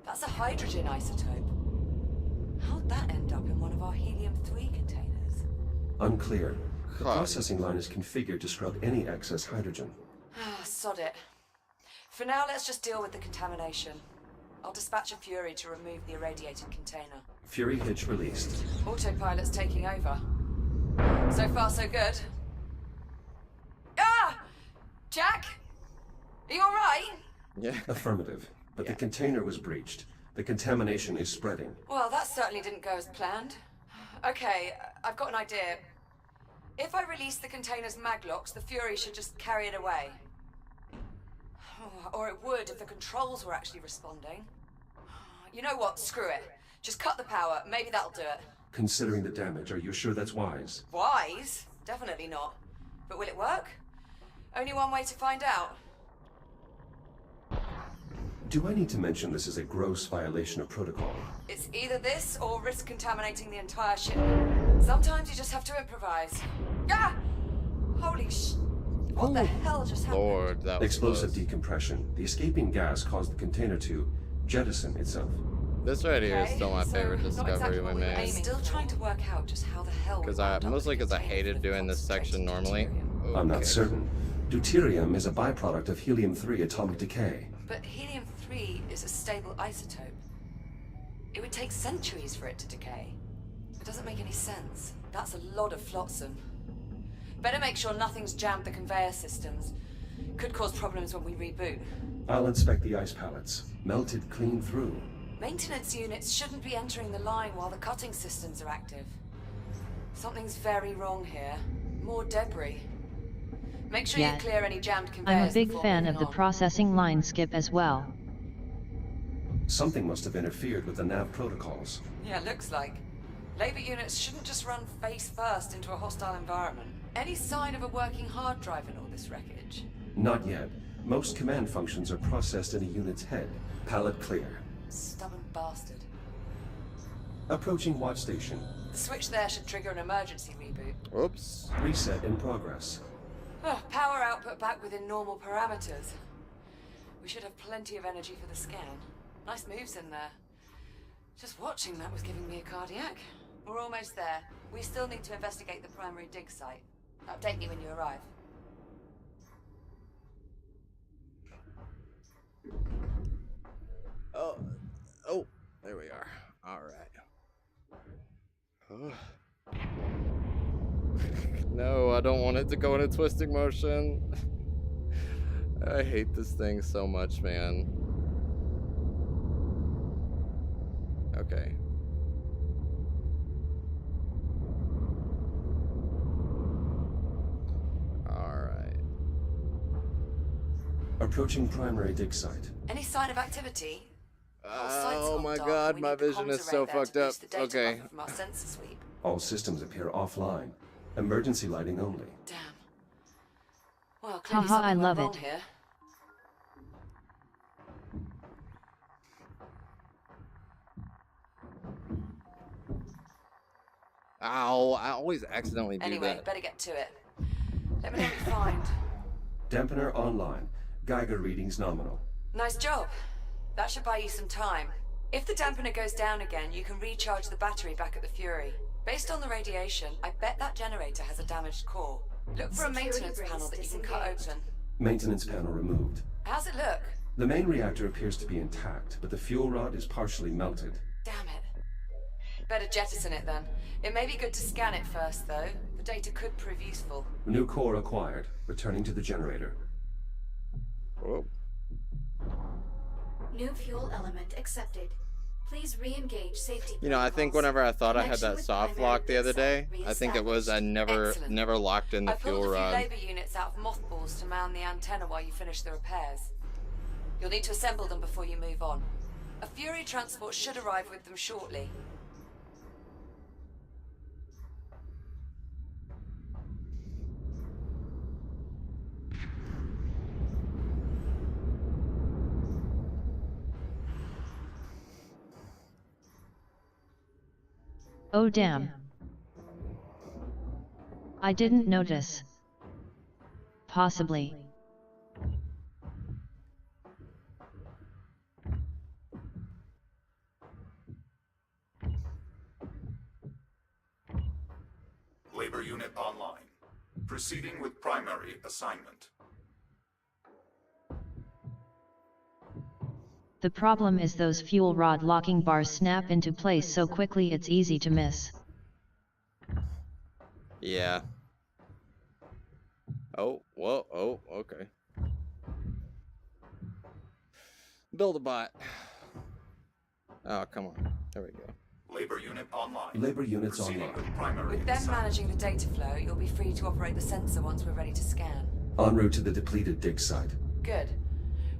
H: That's a hydrogen isotope. How'd that end up in one of our helium-3 containers?
I: Unclear. The
D: Huh.
I: processing line is configured to scrub any excess hydrogen.
H: Ah, sod it. For now, let's just deal with the contamination. I'll dispatch a Fury to remove the irradiated container.
I: Fury hitch released.
H: Autopilot's taking over. So far, so good. Ah! Jack? Are you alright?
D: Yeah.
I: Affirmative. But the container was breached. The contamination is spreading.
H: Well, that certainly didn't go as planned. Okay, I've got an idea. If I release the container's maglocks, the Fury should just carry it away. Or it would if the controls were actually responding. You know what? Screw it. Just cut the power. Maybe that'll do it.
I: Considering the damage, are you sure that's wise?
H: Wise? Definitely not. But will it work? Only one way to find out.
I: Do I need to mention this is a gross violation of protocol?
H: It's either this or risk contaminating the entire ship. Sometimes you just have to improvise. Ah! Holy sh... What the hell just happened?
D: Lord, that was
I: Explosive
D: close.
I: decompression. The escaping gas caused the container to jettison itself.
D: This right here is
H: Okay,
D: still my
H: so
D: favorite
H: not
D: discovery
H: exactly
D: we
H: what were
D: made.
H: aiming Still trying to work out just how the hell we
D: Because
H: wound up
D: mostly
H: with
D: because I
H: containers
D: hated
H: full of
D: doing this section normally.
H: concentrated
I: I'm not
D: Okay.
I: certain. Deuterium is a byproduct of helium-3 atomic decay.
H: But helium-3 is a stable isotope. It would take centuries for it to decay. It doesn't make any sense. That's a lot of flotsam. Better make sure nothing's jammed the conveyor systems. Could cause problems when we reboot.
I: I'll inspect the ice pallets. Melted clean through.
H: Maintenance units shouldn't be entering the line while the cutting systems are active. Something's very wrong here. More debris. Make sure
C: Yeah.
H: you clear any jammed conveyors.
C: I'm a big
H: before
C: fan
H: moving
C: of the
H: on.
C: processing line skip as well.
I: Something must have interfered with the nav protocols.
H: Yeah, looks like. Labor units shouldn't just run face first into a hostile environment. Any sign of a working hard drive in all this wreckage?
I: Not yet. Most command functions are processed in a unit's head. Pallet clear.
H: Stubborn bastard.
I: Approaching watch station.
H: The switch there should trigger an emergency reboot.
D: Oops.
I: Reset in progress.
H: Oh, power output back within normal parameters. We should have plenty of energy for the scan. Nice moves in there. Just watching that was giving me a cardiac. We're almost there. We still need to investigate the primary dig site. Update me when you arrive.
D: Oh, there we are. All right. No, I don't want it to go in a twisting motion. I hate this thing so much, man. Okay. All right.
I: Approaching primary dig site.
H: Any sign of activity? Whole site's
D: Oh
H: gone
D: my
H: dark,
D: god,
H: and we
D: my
H: need the
D: vision
H: comms
D: is so
H: array there to
D: fucked up.
H: boost the data
D: Okay.
H: buffer from our sensor sweep.
I: All systems appear offline. Emergency lighting only.
H: Damn. Well, clearly
C: Haha, I
H: something
C: love
H: went wrong
C: it.
H: here.
D: Ow, I always accidentally do
H: Anyway,
D: that.
H: better get to it. Let me know what you find.
I: Dampener online. Geiger readings nominal.
H: Nice job. That should buy you some time. If the dampener goes down again, you can recharge the battery back at the Fury. Based on the radiation, I bet that generator has a damaged core. Look for a
E: Security
H: maintenance
E: brace
H: panel that you can cut
E: disengaged.
H: open.
I: Maintenance panel removed.
H: How's it look?
I: The main reactor appears to be intact, but the fuel rod is partially melted.
H: Damn it. Better jettison it then. It may be good to scan it first, though. The data could prove useful.
I: New core acquired. Returning to the generator.
D: Oh,
E: New fuel element accepted. Please re-engage safety.
D: You know, I think whenever I thought I had that soft lock the other day, I think it was I never locked in the fuel
H: I
D: rod.
H: pulled a few labor units out of mothballs to mount the antenna while you finish the repairs. You'll need to assemble them before you move on. A Fury transport should arrive with them shortly.
C: Oh damn. I didn't notice. Possibly.
F: Labor unit online. Proceeding with primary assignment.
C: The problem is those fuel rod locking bars snap into place so quickly it's easy to miss.
D: Yeah. Oh, whoa, oh, okay. Build a bot. Oh, come on. There we go.
F: Labor unit online.
I: Labor units
F: Proceeding
I: online.
F: with primary
H: With them
F: assignment.
H: managing the data flow, you'll be free to operate the sensor once we're ready to scan.
I: En route to the depleted dig site.
H: Good.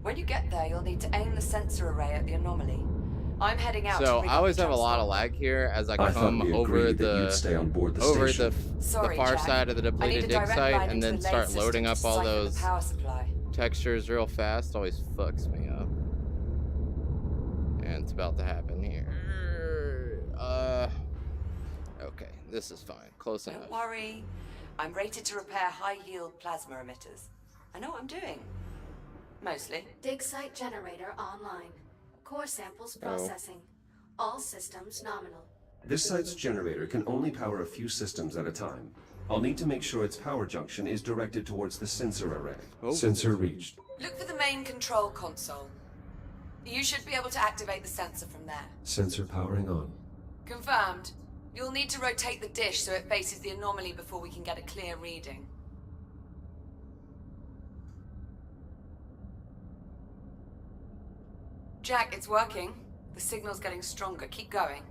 H: When you get there, you'll need to aim the sensor array at the anomaly. I'm heading out.
D: So
H: to
D: I always have a lot of lag here as I
I: I
D: come
I: thought we
D: over
I: agreed that you'd stay on board the
D: over
I: station.
D: the
H: Sorry,
D: far
H: Jack.
D: side of the
H: I need
D: depleted
H: a
D: dig
H: direct
D: site
H: line
D: and
H: into
D: then
H: the
D: start
H: system
D: loading
H: to
D: up all
H: siphon the
D: those
H: power supply.
D: textures real fast. Always fucks me up. And it's about to happen here. Okay, this is fine. Close enough.
H: Don't worry. I'm rated to repair high-yield plasma emitters. I know what I'm doing. Mostly.
E: Dig site generator online. Core samples processing. All systems nominal.
I: This site's generator can only power a few systems at a time. I'll need to make sure its power junction is directed towards the sensor array.
D: Oh.
I: Sensor reached.
H: Look for the main control console. You should be able to activate the sensor from there.
I: Sensor powering on.
H: Confirmed. You'll need to rotate the dish so it faces the anomaly before we can get a clear reading. Jack, it's working. The signal's getting stronger. Keep going.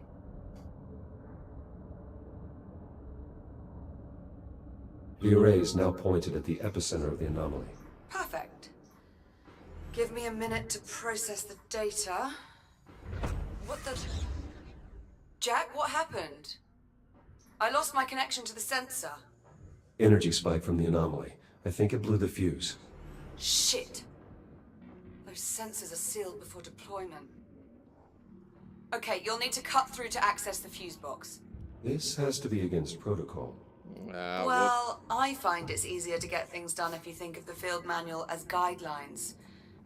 I: The array is now pointed at the epicenter of the anomaly.
H: Perfect. Give me a minute to process the data. What the... Jack, what happened? I lost my connection to the sensor.
I: Energy spike from the anomaly. I think it blew the fuse.
H: Shit. Those sensors are sealed before deployment. Okay, you'll need to cut through to access the fuse box.
I: This has to be against protocol.
H: Well, I find it's easier to get things done if you think of the field manual as guidelines,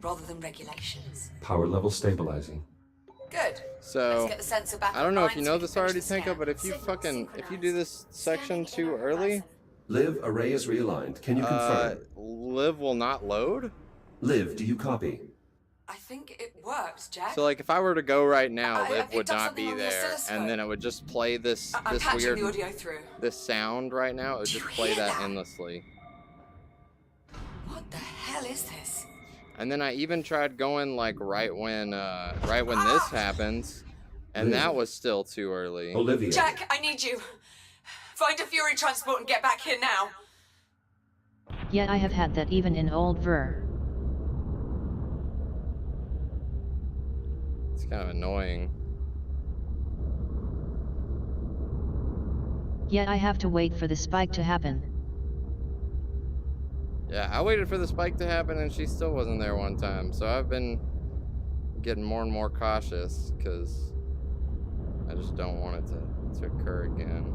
H: rather than regulations.
I: Power level stabilizing.
H: Good.
D: So,
H: Let's get the sensor back
D: I don't know if
H: online
D: you
H: so
D: know
H: we
D: this
H: can
D: already,
H: finish the
D: Tinka,
H: scan.
D: but if you do this section too early,
I: Liv, array is realigned. Can you confirm?
D: Liv will not load?
I: Liv, do you copy?
H: I think it worked, Jack.
D: So like if I were to go right now,
H: I
D: Liv would
H: picked up
D: not
H: something
D: be
H: on the
D: there,
H: oscilloscope.
D: and then it would just play this
H: I'm
D: this
H: patching
D: weird
H: the audio through.
D: this sound right now. It would
H: Do
D: just
H: you
D: play
H: hear
D: that
H: that?
D: endlessly.
H: What the hell is this?
D: And then I even tried going like right when this happens, and that was still too early.
I: Olivia.
H: Jack, I need you. Find a Fury transport and get back here now.
C: Yet I have had that even in old Ver.
D: It's kind of annoying.
C: Yet I have to wait for the spike to happen.
D: Yeah, I waited for the spike to happen, and she still wasn't there one time. So I've been getting more and more cautious because I just don't want it to occur again.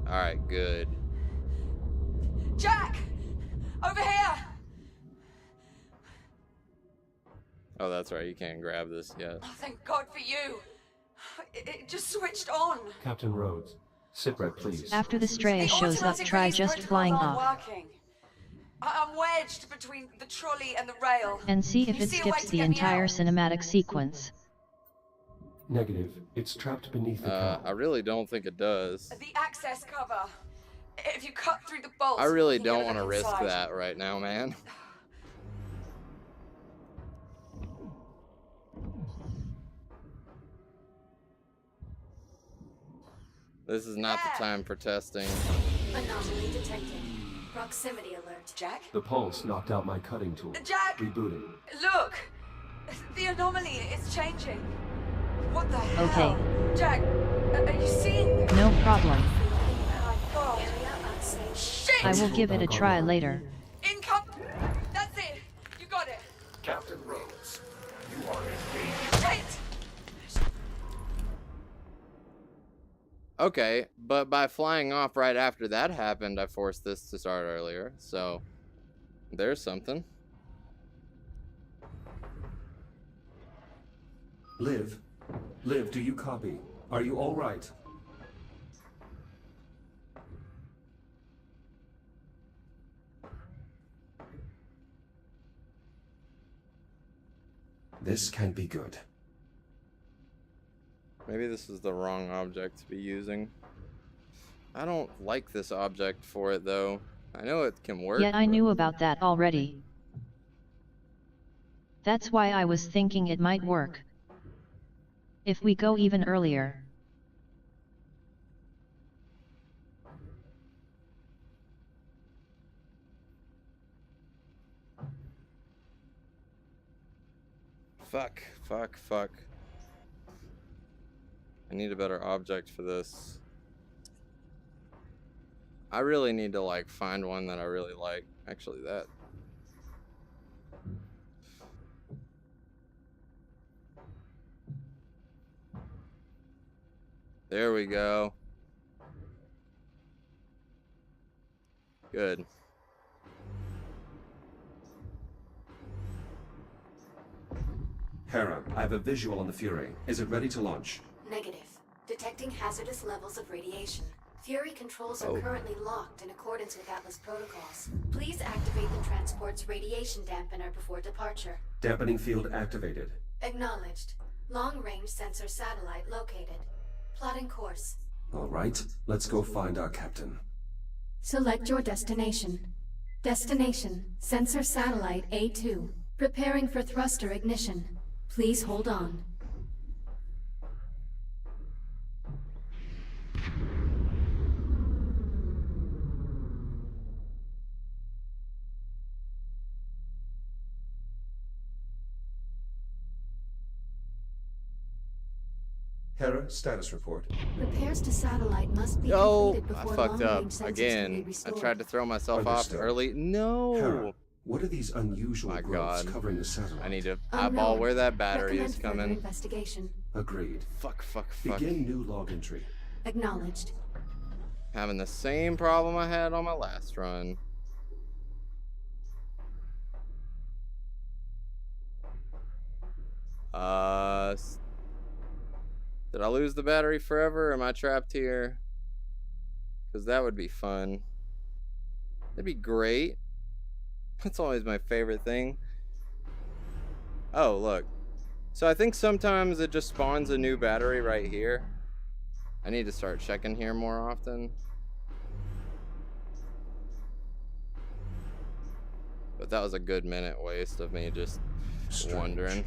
D: All right, good.
H: Jack! Over here!
D: Oh, that's right. You can't grab this yet.
H: Oh, thank God for you. It just switched on.
I: Captain Rhodes. Sitrep, please.
C: After the stray shows up, try just flying off.
H: Working. I'm wedged between the trolley and the rail.
C: And see if
H: You
C: it
H: see a way
C: skips
H: to
C: the
H: get me
C: entire
H: out?
C: cinematic sequence.
I: Negative. It's trapped beneath the car.
D: I really don't think it does.
H: The access cover. If you cut through the bolts,
D: I really
H: you can
D: don't
H: get
D: want to
H: look
D: risk
H: inside.
D: that right now, man. This is not the time for testing.
E: Anomaly detected. Proximity alert.
J: Jack?
I: The pulse knocked out my cutting tool.
J: Jack!
I: Rebooting.
J: Look! The anomaly is changing. What the hell?
C: Okay.
J: Jack, are you seeing this?
C: No problem.
J: Oh my god.
E: Area unsafe.
J: Shit!
C: I will give it a try later.
J: Income! That's it! You got it!
F: Captain Rhodes, you are engaged.
J: Shit!
D: Okay, but by flying off right after that happened, I forced this to start earlier, so there's something.
I: Liv? Liv, do you copy? Are you all right? This can't be good.
D: Maybe this is the wrong object to be using. I don't like this object for it, though. I know it can work.
C: Yeah, I knew about that already. That's why I was thinking it might work. If we go even earlier.
D: Fuck, fuck, fuck. I need a better object for this. I really need to, like, find one that I really like. Actually, that. There we go. Good.
I: Hera, I have a visual on the Fury. Is it ready to launch?
E: Negative. Detecting hazardous levels of radiation. Fury controls are currently locked in accordance with Atlas protocols. Please activate the transport's radiation dampener before departure.
I: Dampening field activated.
E: Acknowledged. Long-range sensor satellite located. Plotting course.
I: All right, let's go find our captain.
E: Select your destination. Destination, sensor satellite A2. Preparing for thruster ignition. Please hold on.
I: Hera, status report.
E: Repairs to satellite must be
D: Yo,
E: completed
D: I
E: before
D: fucked up
E: long-range sensors can be
D: again. I
E: restored.
D: tried to throw myself off
I: Understood.
D: early. No.
I: Hera, what are these unusual
D: My
I: growths
D: God.
I: covering the satellite?
D: I need to
E: Unknown.
D: eyeball where that battery
E: Recommend
D: is
E: further
D: coming.
E: investigation.
I: Agreed.
D: Fuck, fuck, fuck.
I: Begin new log entry.
E: Acknowledged.
D: Having the same problem I had on my last run. Did I lose the battery forever? Am I trapped here? Because that would be fun. That'd be great. That's always my favorite thing. Oh, look. So I think sometimes it just spawns a new battery right here. I need to start checking here more often. But that was a good minute waste of me just wondering.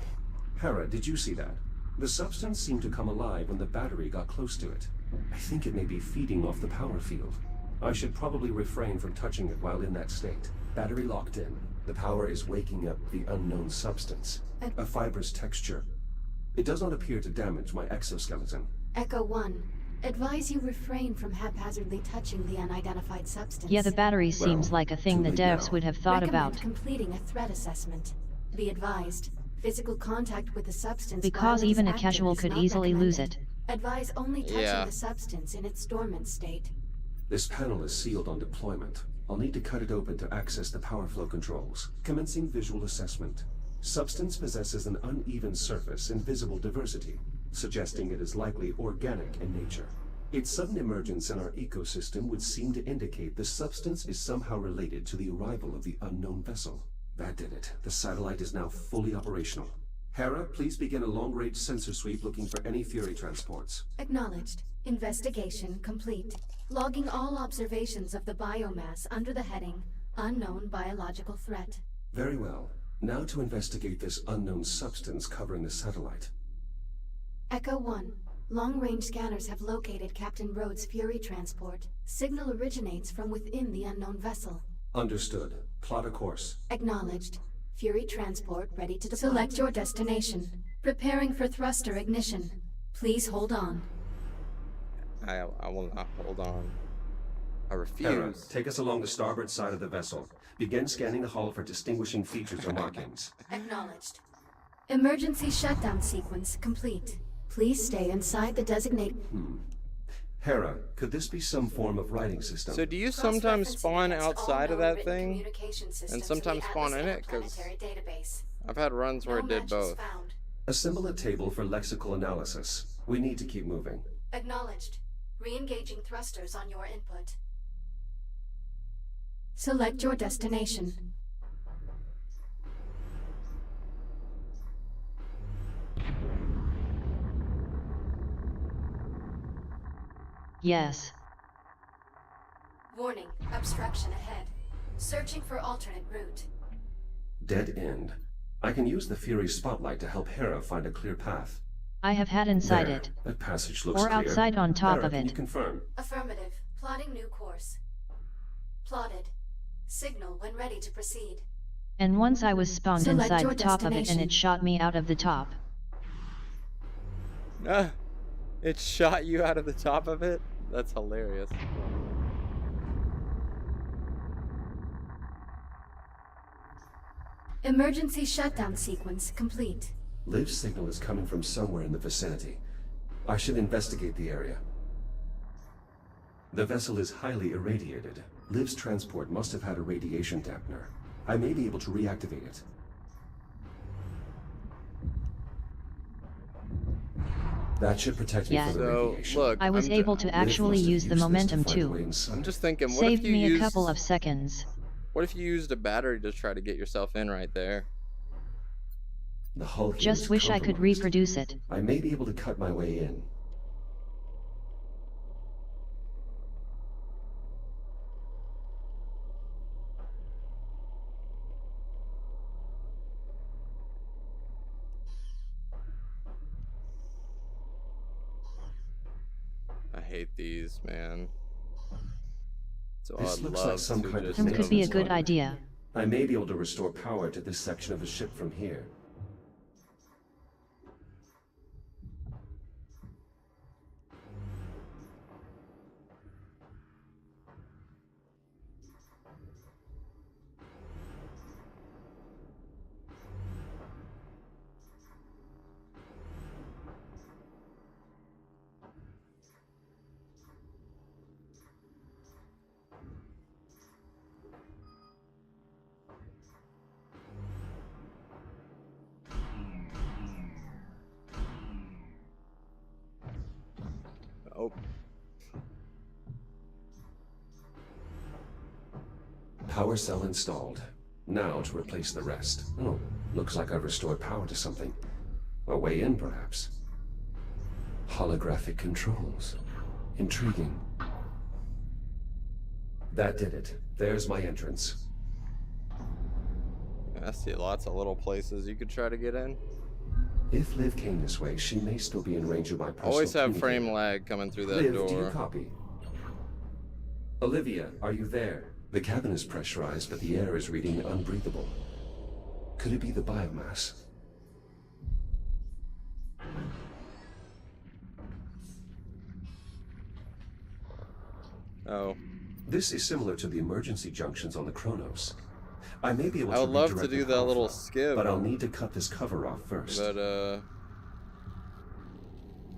I: Hera, did you see that? The substance seemed to come alive when the battery got close to it. I think it may be feeding off the power field. I should probably refrain from touching it while in that state. Battery locked in. The power is waking up the unknown substance. A fibrous texture. It does not appear to damage my exoskeleton.
E: Echo 1. Advise you refrain from haphazardly touching the unidentified substance.
C: Yeah, the battery seems
I: Well,
C: like a thing the
I: too late
C: devs
I: now.
C: would have thought
E: Recommend
C: about.
E: completing a threat assessment. Be advised, physical contact with the substance
C: Because
E: while it
C: even
E: is
C: a
E: active
C: casual
E: is
C: could
E: not
C: easily lose
E: recommended.
C: it.
E: Advise only touching
D: Yeah.
E: the substance in its dormant state.
I: This panel is sealed on deployment. I'll need to cut it open to access the power flow controls. Commencing visual assessment. Substance possesses an uneven surface and visible diversity, suggesting it is likely organic in nature. Its sudden emergence in our ecosystem would seem to indicate the substance is somehow related to the arrival of the unknown vessel. That did it. The satellite is now fully operational. Hera, please begin a long-range sensor sweep looking for any Fury transports.
E: Acknowledged. Investigation complete. Logging all observations of the biomass under the heading Unknown Biological Threat.
I: Very well. Now to investigate this unknown substance covering the satellite.
E: Echo 1. Long-range scanners have located Captain Rhodes' Fury transport. Signal originates from within the unknown vessel.
I: Understood. Plot a course.
E: Acknowledged. Fury transport ready to deploy. Select your destination. Preparing for thruster ignition. Please hold on.
D: I will not hold on. I
I: Hera,
D: refuse.
I: take us along the starboard side of the vessel. Begin scanning the hull for distinguishing features or markings.
E: Acknowledged. Emergency shutdown sequence complete. Please stay inside the designated...
I: Hera, could this be some form of writing system?
D: So do you sometimes spawn outside of that thing and sometimes spawn in it? Because I've had runs where it did both.
I: Assemble a table for lexical analysis. We need to keep moving.
E: Acknowledged. Re-engaging thrusters on your input. Select your destination.
C: Yes.
E: Warning, obstruction ahead. Searching for alternate route.
I: Dead end. I can use the Fury spotlight to help Hera find a clear path.
C: I have had inside
I: There.
C: it.
I: That passage looks
C: Or
I: clear.
C: outside on top
I: Hera,
C: of
I: can
C: it.
I: you confirm?
E: Affirmative. Plotting new course. Plotted. Signal when ready to proceed.
C: And once I was spawned
E: Select
C: inside
E: your
C: the top of it and
E: destination.
C: it shot me out of the top.
D: It shot you out of the top of it? That's hilarious.
E: Emergency shutdown sequence complete.
I: Liv's signal is coming from somewhere in the vicinity. I should investigate the area. The vessel is highly irradiated. Liv's transport must have had a radiation dampener. I may be able to reactivate it. That should protect me
C: Yeah.
I: from the
D: So,
I: radiation.
D: look,
C: I was able to actually
I: must have
C: use the
I: used this to
C: momentum
I: find a way
C: too.
I: inside.
D: I'm just thinking, what
C: Saved
D: if you
C: me
D: used,
C: a couple of seconds.
D: what if you used a battery to try to get yourself in right there?
I: The hull here
C: Just
I: is
C: wish I could
I: compromised.
C: reproduce it.
I: I may be able to cut my way in.
D: I hate these, man. So
I: This
D: I'd
I: looks
D: love
I: like some
D: to
I: kind of
D: just
C: Could be a
I: maintenance
C: good
I: line.
C: idea.
I: I may be able to restore power to this section of the ship from here.
D: Oh,
I: Power cell installed. Now to replace the rest. Oh, looks like I've restored power to something. A way in, perhaps. Holographic controls. Intriguing. That did it. There's my entrance.
D: I see lots of little places you could try to get in.
I: If Liv came this way, she may still be in range of my personal
D: Always have
I: communicator.
D: frame lag coming through that
I: Liv, do you
D: door.
I: copy? Olivia, are you there? The cabin is pressurized, but the air is reading unbreathable. Could it be the biomass?
D: Oh,
I: This is similar to the emergency junctions on the Kronos. I may be able
D: I
I: to
D: would love to
I: redirect
D: do
I: the
D: that
I: power
D: little
I: flow,
D: skip.
I: but I'll need to cut this cover off first.
D: But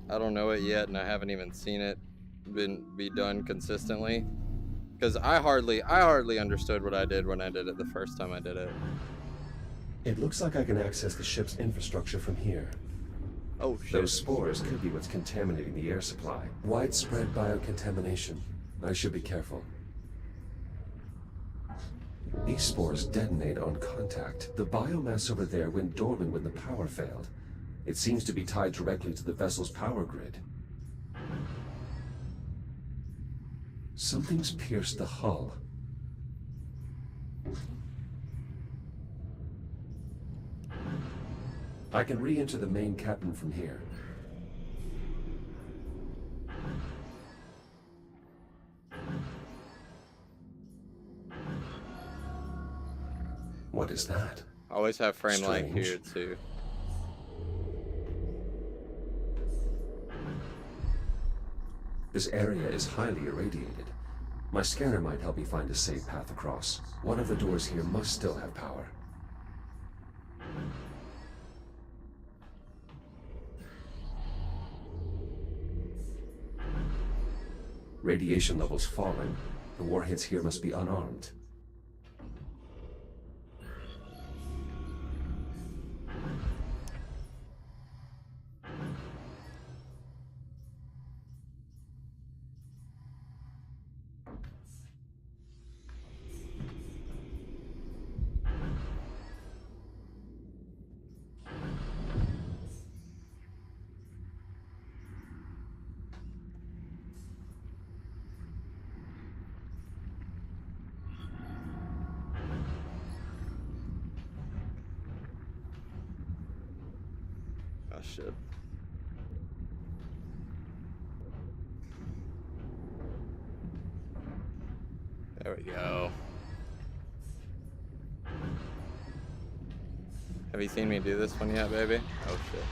D: I don't know it yet, and I haven't even seen it be done consistently. Because I hardly understood what I did when I did it the first time I did it.
I: It looks like I can access the ship's infrastructure from here.
D: Oh shit!
I: Those spores could be what's contaminating the air supply. Widespread biocontamination. I should be careful. These spores detonate on contact. The biomass over there went dormant when the power failed. It seems to be tied directly to the vessel's power grid. Something's pierced the hull. I can re-enter the main cabin from here. What is that?
D: Always have frame lag
I: Strange.
D: here too.
I: This area is highly irradiated. My scanner might help me find a safe path across. One of the doors here must still have power. Radiation levels falling. The warheads here must be unarmed.
D: Oh shit. There we go. Have you seen me do this one yet, baby? Oh shit.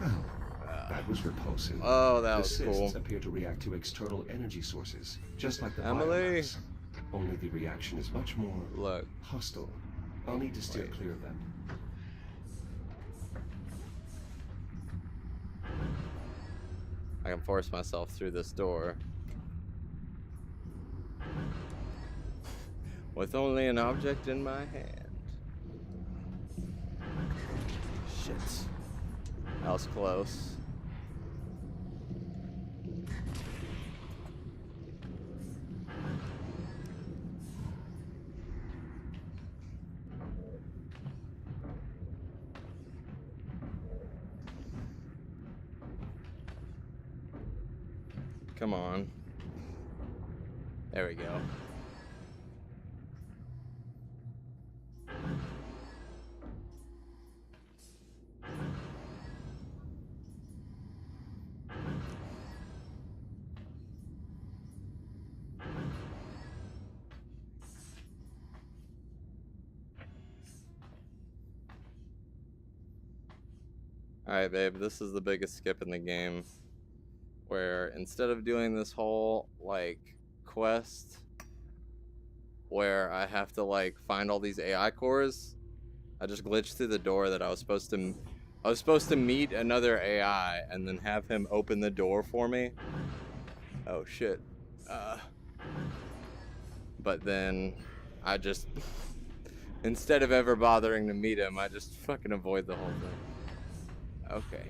I: Oh, that was repulsive.
D: Oh, that
I: the
D: was
I: cysts
D: cool.
I: appear to react to external energy sources, just like the
D: Emily!
I: biomass. Only the reaction is much more
D: Look.
I: hostile. I'll need to steer
D: Wait.
I: clear of them.
D: I can force myself through this door. With only an object in my hand. Shit. That was close. Come on. There we go. Alright, babe, this is the biggest skip in the game. Where instead of doing this whole, like, quest where I have to, like, find all these AI cores, I just glitched through the door that I was supposed to meet another AI and then have him open the door for me. Oh, shit. But then I just, instead of ever bothering to meet him, I just fucking avoid the whole thing. Okay.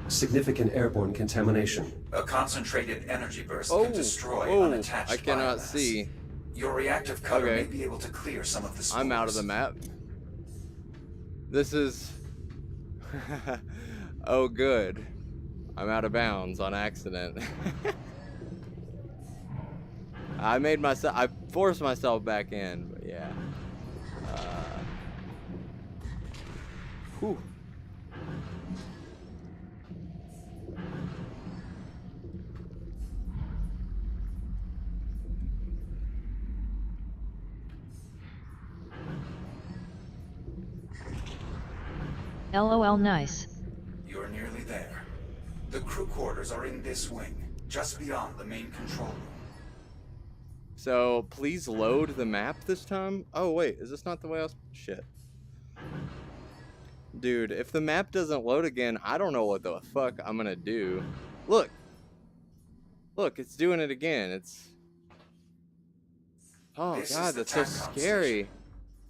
I: Significant airborne contamination.
G: A concentrated energy burst
D: Oh,
G: can destroy
D: oh,
G: unattached
D: I cannot
G: biomass.
D: see.
G: Your reactive cutter
D: Okay.
G: may be able to clear some of the spores.
D: I'm out of the map. This is... oh, good. I'm out of bounds on accident. I forced myself back in, but yeah. Whew.
C: LOL nice.
G: You're nearly there. The crew quarters are in this wing, just beyond the main control room.
D: So, please load the map this time? Oh, wait, is this not the way I was... Shit. Dude, if the map doesn't load again, I don't know what the fuck I'm gonna do. Look! Look, it's doing it again. It's... Oh,
G: This
D: God,
G: is the
D: that's so
G: TACOM
D: scary.
G: station.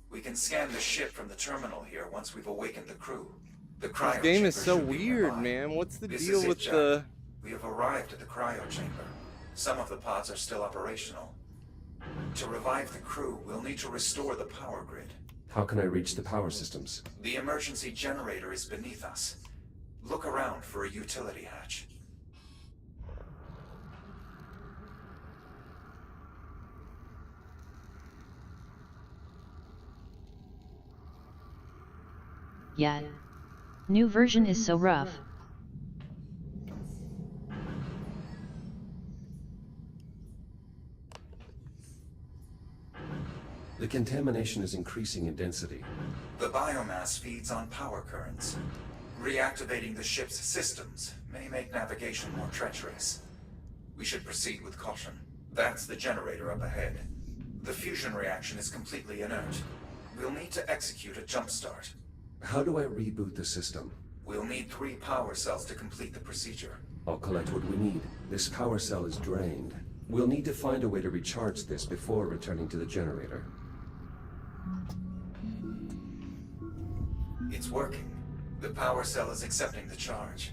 G: We can scan the ship from the terminal here once we've awakened the crew. The
D: This
G: cryo
D: game
G: chamber
D: is so
G: should be
D: weird,
G: nearby.
D: man. What's the
G: This
D: deal
G: is it,
D: with
G: Jack.
D: the...
G: We have arrived at the cryo chamber. Some of the pods are still operational. To revive the crew, we'll need to restore the power grid.
I: How can I reach the power systems?
G: The emergency generator is beneath us. Look around for a utility hatch.
C: Yeah. New version is so rough.
I: The contamination is increasing in density.
G: The biomass feeds on power currents. Reactivating the ship's systems may make navigation more treacherous. We should proceed with caution. That's the generator up ahead. The fusion reaction is completely inert. We'll need to execute a jump start.
I: How do I reboot the system?
G: We'll need 3 power cells to complete the procedure.
I: I'll collect what we need. This power cell is drained. We'll need to find a way to recharge this before returning to the generator.
G: It's working. The power cell is accepting the charge.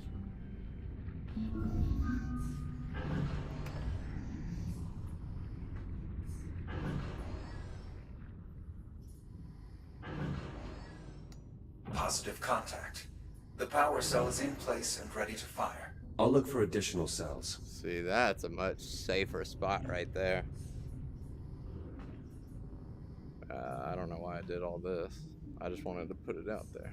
G: Positive contact. The power cell is in place and ready to fire.
I: I'll look for additional cells.
D: See, that's a much safer spot right there. I don't know why I did all this. I just wanted to put it out there.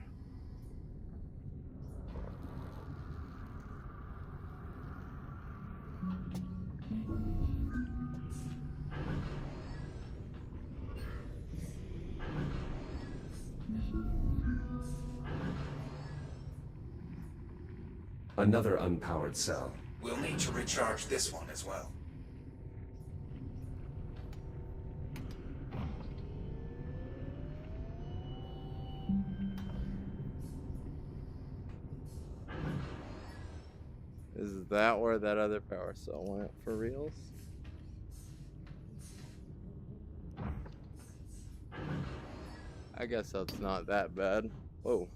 I: Another unpowered cell.
G: We'll need to recharge this one as well.
D: Is that where that other power cell went for reals? I guess that's not that bad. Whoa.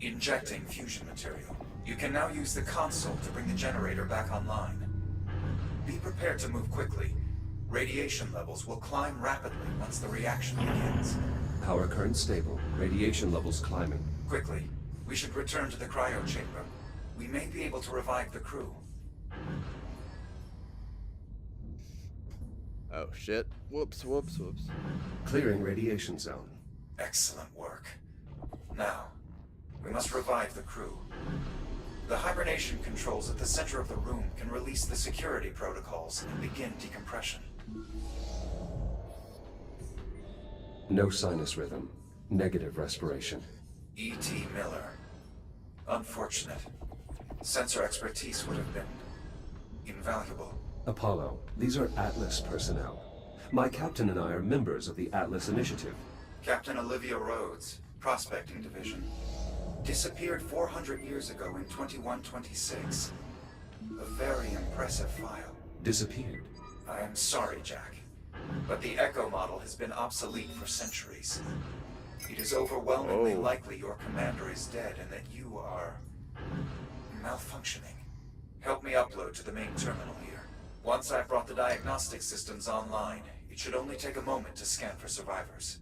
G: Injecting fusion material. You can now use the console to bring the generator back online. Be prepared to move quickly. Radiation levels will climb rapidly once the reaction begins.
I: Power current stable. Radiation levels climbing.
G: Quickly. We should return to the cryo chamber. We may be able to revive the crew.
D: Oh shit. Whoops, whoops, whoops.
I: Clearing radiation zone.
G: Excellent work. Now, we must revive the crew. The hibernation controls at the center of the room can release the security protocols and begin decompression.
I: No sinus rhythm. Negative respiration.
G: E.T. Miller. Unfortunate. Sensor expertise would have been invaluable.
I: Apollo, these are Atlas personnel. My captain and I are members of the Atlas Initiative.
G: Captain Olivia Rhodes, Prospecting Division. Disappeared 400 years ago in 2126. A very impressive file.
I: Disappeared?
G: I am sorry, Jack, but the Echo model has been obsolete for centuries. It is overwhelmingly likely your commander is dead and that you are malfunctioning. Help me upload to the main terminal here. Once I've brought the diagnostic systems online, it should only take a moment to scan for survivors.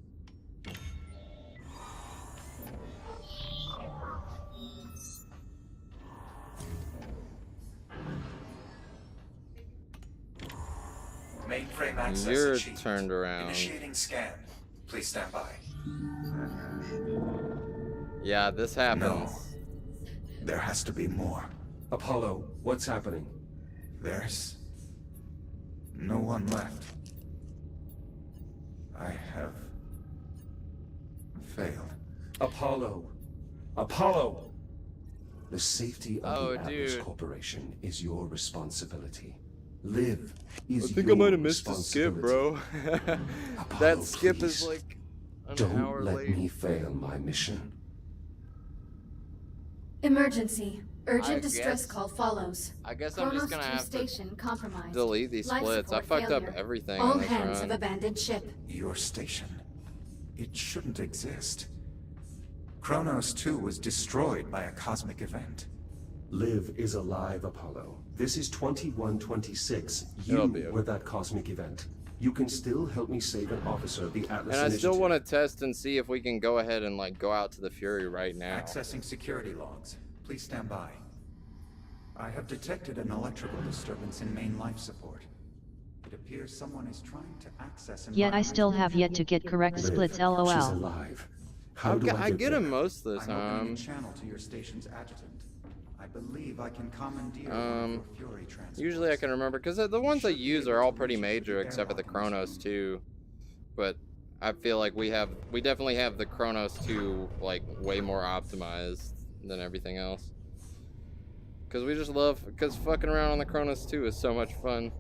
G: Mainframe access
D: You're
G: achieved.
D: turned around.
G: Initiating scan. Please stand by.
D: Yeah, this happens.
G: No. There has to be more.
I: Apollo, what's happening?
G: There's no one left. I have failed.
I: Apollo! Apollo! The safety of the Atlas
D: dude.
I: Corporation is your responsibility. Live is
D: I think
I: your
D: I might have missed a skip, bro.
I: Apollo,
D: That skip
I: please.
D: is like an
I: Don't
D: hour
I: let
D: late.
I: me fail my mission.
E: Emergency. Urgent
D: I
E: distress
D: guess-
E: call follows.
D: I guess I'm just
E: Chronos
D: gonna
E: 2
D: have to
E: station compromised.
D: delete these
E: Life
D: splits. I
E: support
D: fucked up
E: failure.
D: everything
E: All
D: on this
E: hands
D: run.
E: have abandoned ship.
G: Your station. It shouldn't exist. Kronos 2 was destroyed by a cosmic event.
I: Live is alive, Apollo. This is 2126. You
D: It'll be okay.
I: were that cosmic event. You can still help me save an officer of the Atlas
D: And I
I: Initiative.
D: still want to test and see if we can go ahead and like go out to the Fury right now.
G: Accessing security logs. Please stand by. I have detected an electrical disturbance in main life support. It appears someone is trying to access.
C: Yet I still have yet to get correct
I: Liv,
C: splits
I: She's
C: LOL.
I: alive. How do
D: I get
I: there?
D: him most of the
G: I'm opening
D: time.
G: a channel to your station's adjutant. I believe I can commandeer Fury transports.
D: Usually I can remember, because the ones I use are all pretty major, except for the Chronos 2. But I feel like we definitely have the Chronos 2, like, way more optimized than everything else. Because we just love, because fucking around on the Chronos 2 is so much fun.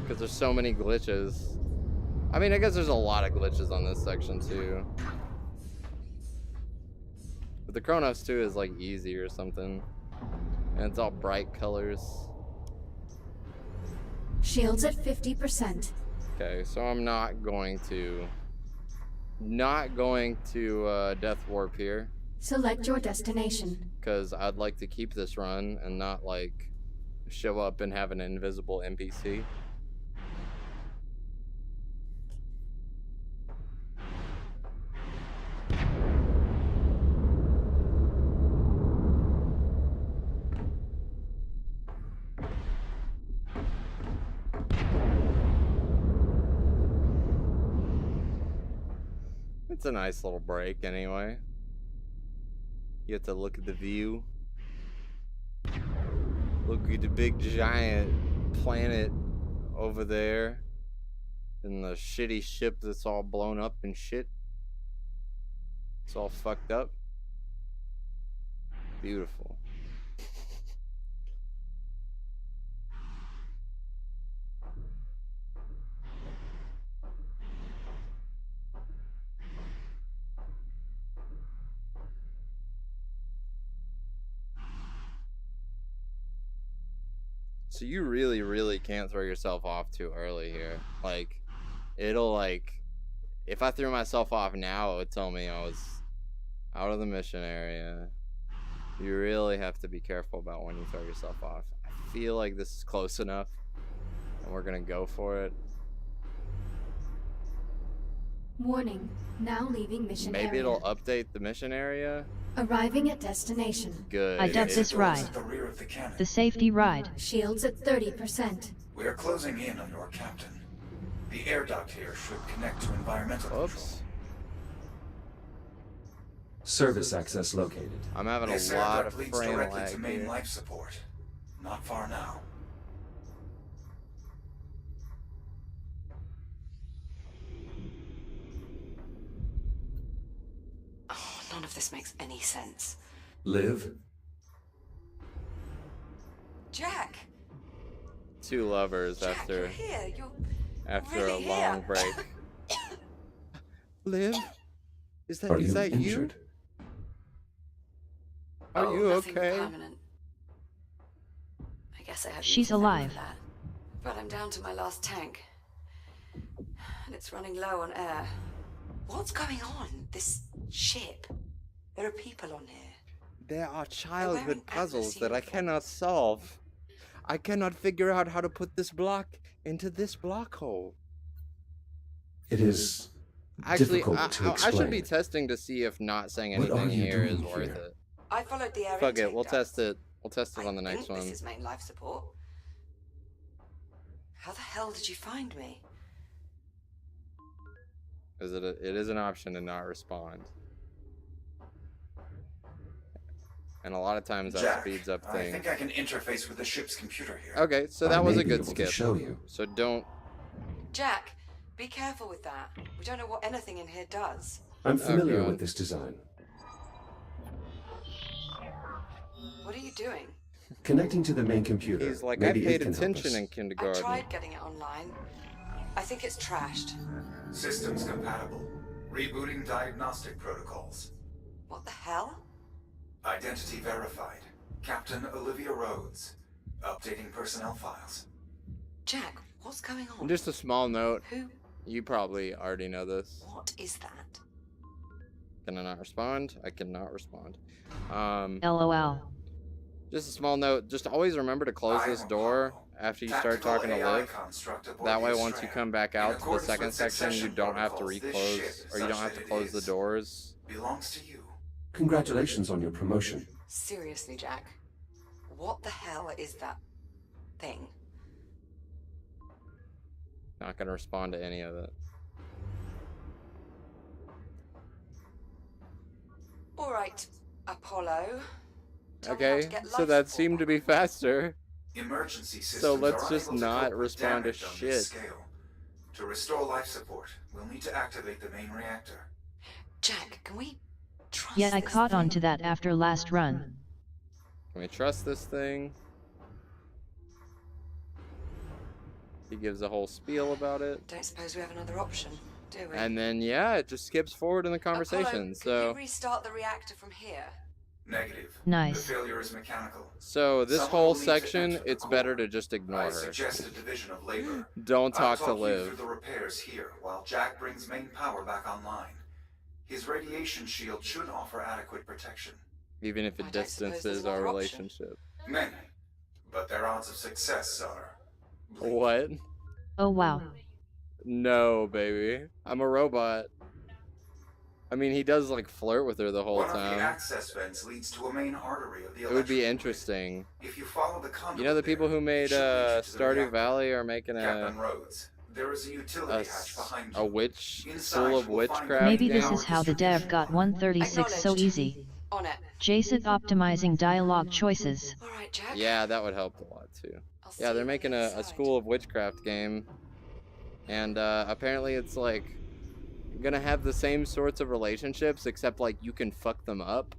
D: Because there's so many glitches. I mean, I guess there's a lot of glitches on this section too. But the Chronos 2 is like easy or something. And it's all bright colors.
E: Shields at 50%.
D: Okay, so I'm not going to Death Warp here.
E: Select your destination.
D: Because I'd like to keep this run and not like show up and have an invisible NPC. It's a nice little break anyway. You get to look at the view. Look at the big giant planet over there. And the shitty ship that's all blown up and shit. It's all fucked up. Beautiful. So you really can't throw yourself off too early here. Like, it'll like, if I threw myself off now, it would tell me I was out of the mission area. You really have to be careful about when you throw yourself off. I feel like this is close enough, and we're gonna go for it.
E: Warning, now leaving mission area.
D: Maybe it'll update the mission area.
E: Arriving at destination.
D: Good.
C: I dug this ride. The safety ride.
E: Shields at 30%.
G: We are closing in on your captain. The air duct here should connect to environmental control.
I: Service access located.
D: I'm having
G: This
D: a
G: air
D: lot
G: duct
D: of
G: leads
D: frame
G: directly
D: lag
G: to main
D: here.
G: life support. Not far now.
H: Oh, none of this makes any sense.
I: Liv?
H: Jack!
D: Two lovers
H: Jack,
D: after
H: you're here. You're
D: after
H: really
D: a long
H: here.
D: break. Liv? Is that
I: Are you
D: that
I: injured?
D: Are you
H: Nothing
D: okay?
H: permanent. I guess I have
C: She's
H: to know
C: alive.
H: that. But I'm down to my last tank. And it's running low on air. What's going on? This ship? There are people on here.
D: There are
H: wearing
D: childhood puzzles
H: Atlas
D: that I
H: uniforms.
D: cannot solve. I cannot figure out how to put this block into this block hole.
I: It is
D: Actually,
I: difficult to
D: I
I: explain.
D: should be testing to see if not saying
I: What are
D: anything
I: you
D: here is
I: doing
D: worth
I: here?
D: it.
H: I followed the air
D: Fuck it,
H: intake
D: we'll
H: duct.
D: test it. We'll test it
H: I
D: on the next
H: think
D: one.
H: This is main life support. How the hell did you find me?
D: It is an option to not respond. And a lot of times that
G: Jack,
D: speeds up
G: I
D: things.
G: think I can interface with the ship's computer here.
D: Okay, so
I: I
D: that was
I: may
D: a
I: be
D: good
I: able to
D: skip.
I: show you.
D: So don't.
H: Jack, be careful with that. We don't know what anything in here does.
I: I'm familiar
D: God.
I: with this design.
H: What are you doing?
I: Connecting to the main computer.
D: He's like,
I: Maybe
D: I paid
I: it can help
D: attention
I: us.
D: in
H: I
D: kindergarten.
H: tried getting it online. I think it's trashed.
G: Systems compatible. Rebooting diagnostic protocols.
H: What the hell?
G: Identity verified. Captain Olivia Rhodes. Updating personnel files.
H: Jack, what's going on?
D: And just a small note.
H: Who?
D: You probably already know this.
H: What is that?
D: Can I not respond? I cannot respond.
C: LOL.
D: Just a small note. Just always remember to close this door after you start
G: Tactical
D: talking to
G: AI
D: Liv.
G: construct aboard
D: That way,
G: the
D: once you
G: Strand.
D: come back
G: In
D: out to the
G: accordance
D: second
G: with
D: section, you
G: succession
D: don't have to
G: protocols, this
D: reclose,
G: ship,
D: or you don't
G: such
D: have to
G: that it
D: close the
G: is,
D: doors.
G: belongs to you.
I: Congratulations on your promotion.
H: Seriously, Jack. What the hell is that thing?
D: Not gonna respond to any of it.
H: All right, Apollo. Tell me how to
D: Okay,
H: get
D: so
H: life
D: that
H: support
D: seemed to
H: back
D: be
H: on.
D: faster.
G: Emergency systems
D: So let's
G: are
D: just
G: unable to
D: not
G: cope with
D: respond to
G: damage on
D: shit.
G: this scale. To restore life support, we'll need to activate the main reactor.
H: Jack, can we trust
C: Yeah, I
H: this
C: caught on
H: thing?
C: to that after last run.
D: Can we trust this thing? He gives a whole spiel about it.
H: Don't suppose we have another option, do we?
D: And then, yeah, it just skips forward in the conversation.
H: Apollo,
D: So,
H: can you restart the reactor from here?
G: Negative.
C: Nice.
G: The failure is mechanical.
D: so this
G: Someone
D: whole
G: will need to
D: section,
G: enter the
D: it's
G: core.
D: better to just ignore
G: I
D: her.
G: suggest a division of labor.
D: Don't
G: I'll
D: talk to
G: talk you
D: Liv.
G: through the repairs here while Jack brings main power back online. His radiation shield should offer adequate protection.
D: Even if
H: I
D: it
H: don't suppose
D: distances
H: there's
D: our
H: another option.
D: relationship.
G: Many, but their odds of success are bleak.
D: What?
C: Oh wow.
D: No, baby. I'm a robot. I mean, he does, like, flirt with her the whole
G: One of the
D: time.
G: access vents leads to a main artery of the
D: It would be
G: electrical
D: interesting.
G: grid. If you follow the conduit
D: You know, the people
G: there,
D: who made
G: it should lead you to the
D: Stardew
G: reactor.
D: Valley are making
G: Captain Rhodes, there is a utility hatch behind you.
D: a witch
G: Inside
D: full
G: you
D: of
G: will find
D: witchcraft
C: Maybe
D: game.
C: this is how the dev got 136 so easy.
H: On it.
C: Jason optimizing dialogue choices.
H: Alright, Jack.
D: Yeah, that would help a lot too.
H: I'll see
D: Yeah,
H: you
D: they're
H: on the
D: making
H: other
D: a
H: side.
D: School of Witchcraft game. And apparently it's like gonna have the same sorts of relationships, except like you can fuck them up.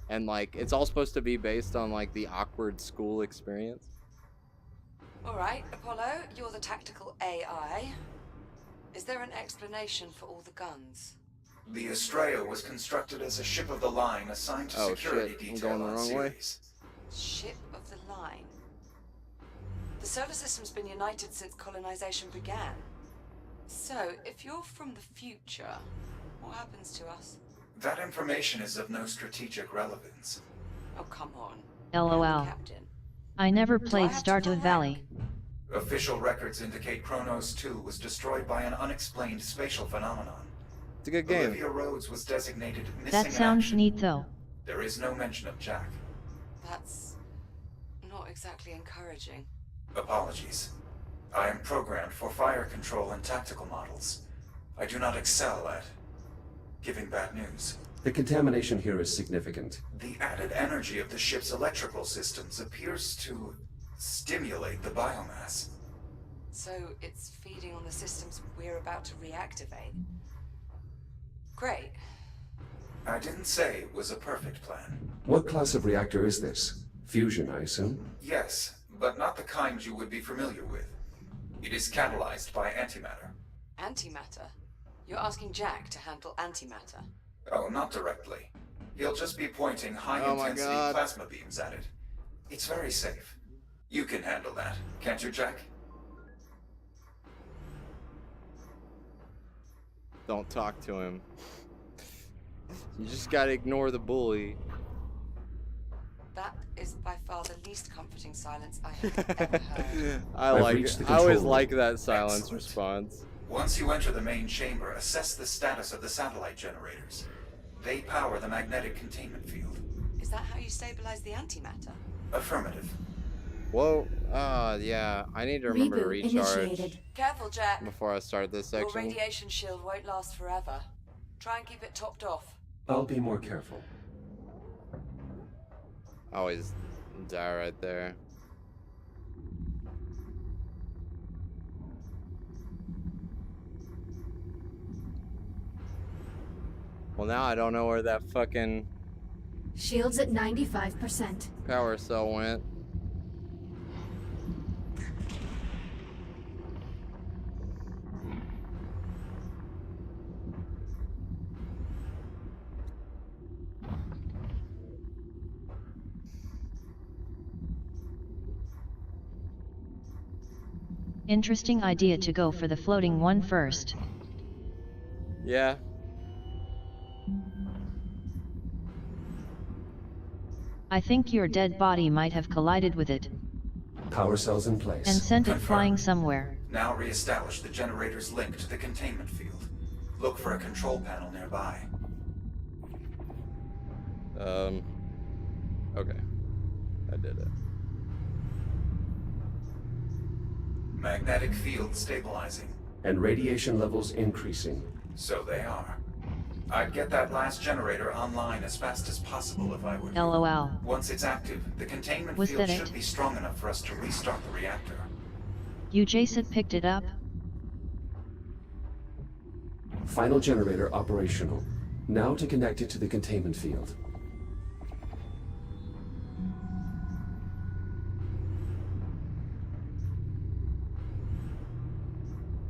D: And like it's all supposed to be based on like the awkward school experience.
H: Alright, Apollo, you're the tactical AI. Is there an explanation for all the guns?
G: The Estrella was constructed as a ship of the line assigned to
D: Oh,
G: security
D: shit. I'm
G: detail
D: going the
G: on
D: wrong way.
G: Ceres.
H: Ship of the line. The solar system's been united since colonization began. So, if you're from the future, what happens to us?
G: That information is of no strategic relevance.
H: Oh, come on.
C: LOL.
H: Captain.
C: I never
H: Do I
C: played
H: have to
C: Stardew
H: correct?
C: Valley.
G: Official records indicate Kronos 2 was destroyed by an unexplained spatial phenomenon.
D: It's a good game.
G: Olivia Rhodes was designated missing
C: That
G: in
C: sounds
G: action.
C: neat though.
G: There is no mention of Jack.
H: That's not exactly encouraging.
G: Apologies. I am programmed for fire control and tactical models. I do not excel at giving bad news.
I: The contamination here is significant.
G: The added energy of the ship's electrical systems appears to stimulate the biomass.
H: So, it's feeding on the systems we're about to reactivate. Great.
G: I didn't say it was a perfect plan.
I: What class of reactor is this? Fusion, I assume?
G: Yes, but not the kind you would be familiar with. It is catalyzed by antimatter.
H: Antimatter? You're asking Jack to handle antimatter?
G: Oh, not directly. He'll just be pointing
D: Oh my
G: high-intensity
D: God.
G: plasma beams at it. It's very safe. You can handle that, can't you, Jack?
D: Don't talk to him. You just gotta ignore the bully.
H: That is by far the least comforting silence I have ever heard.
I: I've reached the
D: I always
I: control
D: like
I: room.
D: that silence
G: Excellent.
D: response.
G: Once you enter the main chamber, assess the status of the satellite generators. They power the magnetic containment field.
H: Is that how you stabilize the antimatter?
G: Affirmative.
D: Whoa. Yeah. I need to remember to
E: Reboot
D: recharge
E: initiated.
H: Careful, Jack.
D: before I start this
H: Your
D: section.
H: radiation shield won't last forever. Try and keep it topped off.
I: I'll be more careful.
D: Always die right there. Well, now I don't know where that fucking
E: Shields at 95%.
D: power cell went.
C: Interesting idea to go for the floating one first.
D: Yeah.
C: I think your dead body might have collided with it
I: Power cells in place.
C: and sent it
G: Confirmed.
C: flying somewhere.
G: Now re-establish the generator's link to the containment field. Look for a control panel nearby.
D: Okay. I did it.
G: Magnetic field stabilizing.
I: And radiation levels increasing.
G: So they are. I'd get that last generator online as fast as possible if I were you.
C: LOL.
G: Once it's active, the containment
C: Was
G: field
C: that
G: should
C: it?
G: be strong enough for us to restart the reactor.
C: You Jason picked it up?
I: Final generator operational. Now to connect it to the containment field.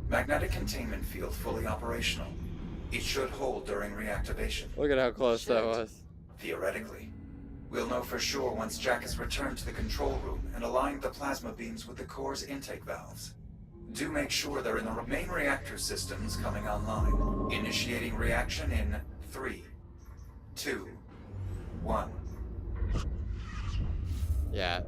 G: Magnetic containment field fully operational. It should hold during reactivation.
D: Look at how close that was.
G: Theoretically. We'll know for sure once Jack has returned to the control room and aligned the plasma beams with the core's intake valves. Do make sure they're in the main reactor systems coming online. Initiating reaction in 3, 2, 1.
D: Yeah.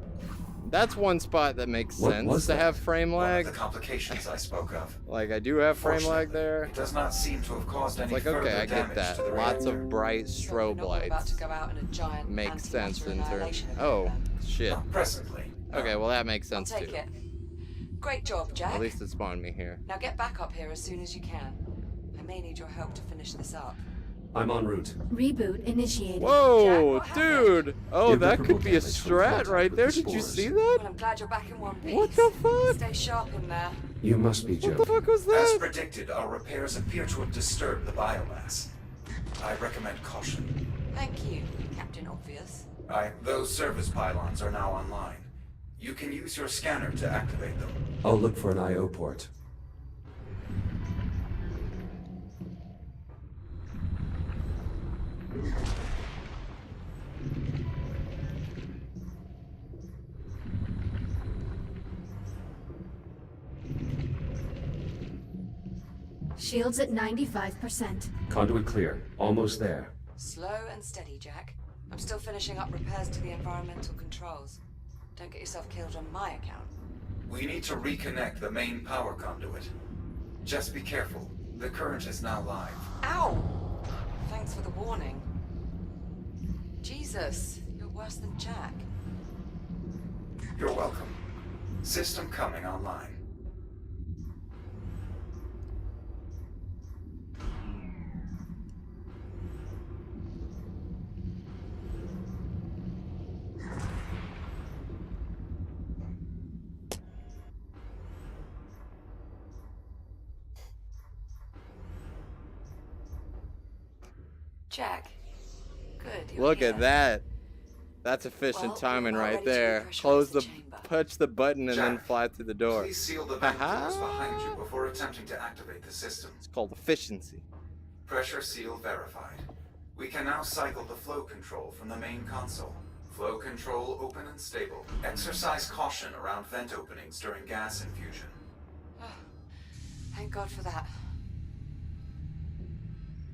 D: That's one spot that makes
I: What
D: sense
I: was
D: to
I: that?
D: have frame
G: One of
D: lag.
G: the complications I spoke of.
D: Like, I do have frame lag
G: Fortunately,
D: there.
G: It does not seem to have caused any
D: Like,
G: further
D: okay, I
G: damage
D: get that.
G: to the
D: Lots
G: reactor.
D: of bright
H: So
D: strobe
H: we're not about
D: lights
H: to go out in a giant
D: make sense
H: antimatter
D: in terms.
H: annihilation event
D: Oh,
H: then.
D: shit.
G: Not presently. no.
D: Okay, well that makes
H: I'll
D: sense
H: take
D: too.
H: it. Great job, Jack.
D: At least it spawned me here.
H: Now get back up here as soon as you can. I may need your help to finish this up.
I: I'm en route.
E: Reboot initiated.
D: Whoa,
H: Jack, what
D: dude! Oh, that
I: Irreparable
D: could be a
I: damage from
D: strat
I: contact
D: right
I: with
D: there.
I: the
D: Did you
I: spores.
D: see that?
H: Well, I'm glad you're back in one piece.
D: What the fuck?
H: Stay sharp in there.
I: You must be
D: What the
I: joking.
D: fuck was
G: As
D: that?
G: predicted, our repairs appear to have disturbed the biomass. I recommend caution.
H: Thank you, Captain Obvious.
G: Those service pylons are now online. You can use your scanner to activate them.
I: I'll look for an I/O port.
E: Shields at 95%.
I: Conduit clear. Almost there.
H: Slow and steady, Jack. I'm still finishing up repairs to the environmental controls. Don't get yourself killed on my account.
G: We need to reconnect the main power conduit. Just be careful. The current is now live.
H: Ow! Thanks for the warning. Jesus, you're worse than Jack.
G: You're welcome. System coming online.
H: Jack, good. You're
D: Look
H: here.
D: at that. That's efficient
H: Well,
D: timing
H: we're
D: right
H: ready to
D: there.
H: repressurize
D: Close
H: the
D: the,
H: chamber.
D: touch the button and then
G: Jack,
D: fly through the door.
G: Please seal the vent
D: Haha.
G: doors behind you before attempting to activate the system.
D: It's called efficiency.
G: Pressure seal verified. We can now cycle the flow control from the main console. Flow control open and stable. Exercise caution around vent openings during gas infusion.
H: Thank God for that.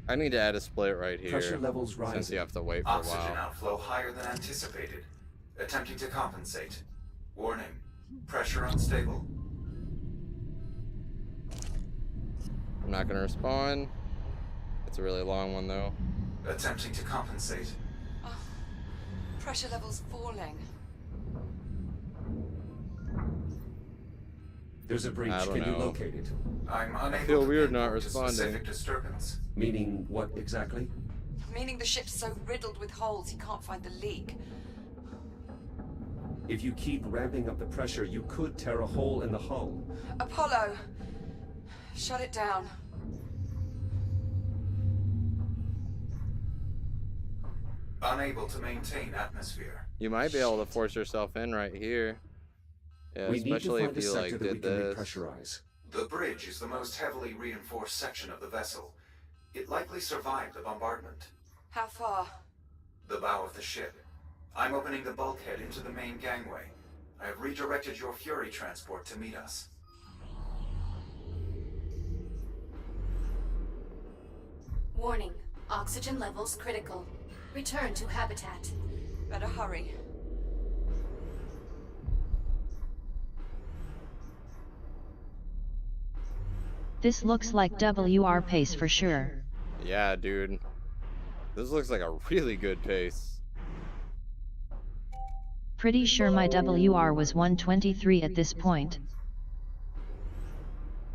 D: I need to add a split right here.
I: Pressure levels
D: Since
I: rising.
D: you have to wait for a
G: Oxygen
D: while.
G: outflow higher than anticipated. Attempting to compensate. Warning. Pressure unstable.
D: I'm not gonna respond. It's a really long one though.
G: Attempting to compensate.
H: Oh, pressure levels falling.
I: There's a breach.
D: I don't
I: Can you
D: know.
I: locate it?
G: I'm unable
D: feel
G: to
D: weird not
G: pinpoint a
D: responding.
G: specific disturbance.
I: Meaning what exactly?
H: Meaning the ship's so riddled with holes he can't find the leak.
I: If you keep ramping up the pressure, you could tear a hole in the hull.
H: Apollo! Shut it down.
G: Unable to maintain atmosphere.
D: You might be able to force yourself in right here. Yeah,
I: We need to
D: especially
I: find
D: if
I: a
D: you
I: sector
D: like
I: that we
D: did
I: can
D: this.
I: repressurize.
G: The bridge is the most heavily reinforced section of the vessel. It likely survived the bombardment.
H: How far?
G: The bow of the ship. I'm opening the bulkhead into the main gangway. I have redirected your Fury transport to meet us.
E: Warning. Oxygen levels critical. Return to habitat.
H: Better hurry.
C: This looks like WR pace for sure.
D: Yeah, dude. This looks like a really good pace.
C: Pretty sure my WR was 123 at this point.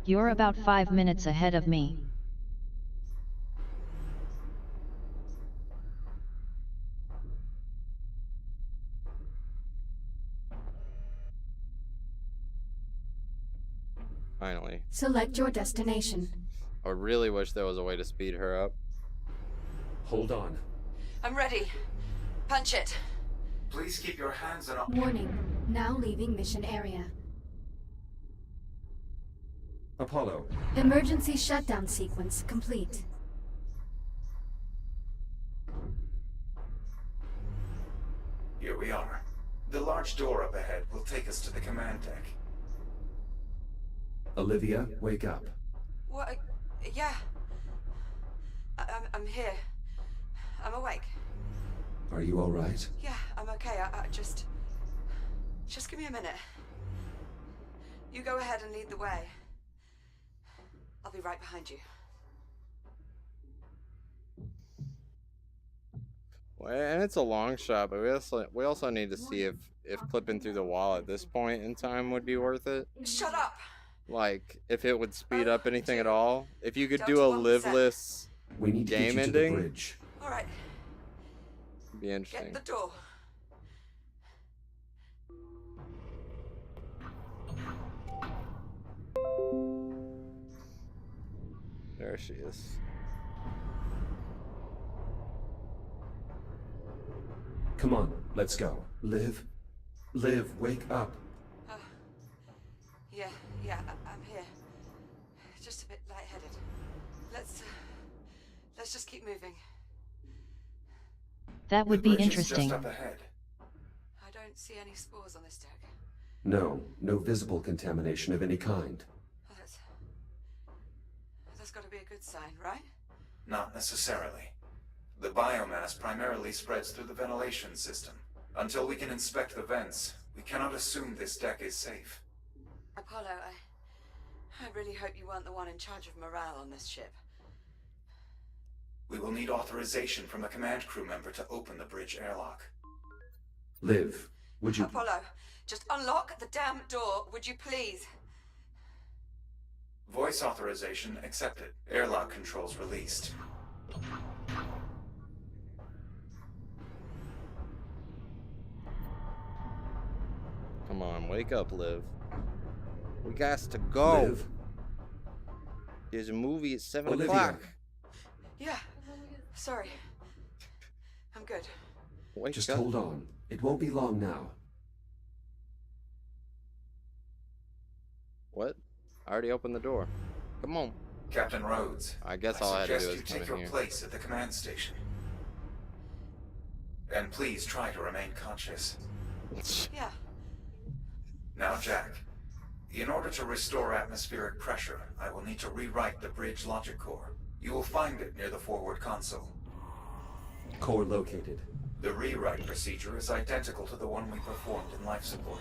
C: You're about 5 minutes ahead of me.
D: Finally.
E: Select your destination.
D: I really wish there was a way to speed her up.
I: Hold on.
H: I'm ready. Punch it.
G: Please keep your hands on...
E: Warning. Now leaving mission area.
I: Apollo,
E: Emergency shutdown sequence complete.
G: Here we are. The large door up ahead will take us to the command deck.
I: Olivia, wake up.
H: What? Yeah. I'm here. I'm awake.
I: Are you all right?
H: Yeah, I'm okay. I just give me a minute. You go ahead and lead the way. I'll be right behind you.
D: Well, and it's a long shot, but we also need to see if clipping through the wall at this point in time would be worth it.
H: Shut up!
D: Like, if it would speed up anything at all. If you could
H: Down
D: do
H: to
D: a
H: 1%.
D: liveless
I: We need to
D: game
I: get you to the
D: ending,
I: bridge.
H: All right,
D: it'd be interesting.
H: get the door.
D: There she is.
I: Come on, let's go. Liv, wake up.
H: Yeah, I'm here. Just a bit lightheaded. Let's just keep moving.
C: That would
G: The
C: be
G: bridge is
C: interesting.
G: just up ahead.
H: I don't see any spores on this deck.
I: No visible contamination of any kind.
H: Oh, that's got to be a good sign, right?
G: Not necessarily. The biomass primarily spreads through the ventilation system. Until we can inspect the vents, we cannot assume this deck is safe.
H: Apollo, I really hope you weren't the one in charge of morale on this ship.
G: We will need authorization from a command crew member to open the bridge airlock.
I: Liv, would you...
H: Apollo, just unlock the damn door, would you please?
G: Voice authorization accepted. Airlock controls released.
D: Come on, wake up, Liv. We got to go.
I: Liv,
D: There's a movie at 7
I: Olivia.
D: o'clock.
H: Yeah, sorry. I'm good.
D: Wake
I: just
D: up.
I: hold on. It won't be long now.
D: What? I already opened the door. Come on.
G: Captain Rhodes,
D: I guess all I had to do
G: suggest
D: is
G: you
D: come
G: take
D: in
G: your
D: here.
G: place at the command station. And please try to remain conscious.
H: Yeah.
G: Now, Jack, in order to restore atmospheric pressure, I will need to rewrite the bridge logic core. You will find it near the forward console.
I: Core located.
G: The rewrite procedure is identical to the one we performed in life support.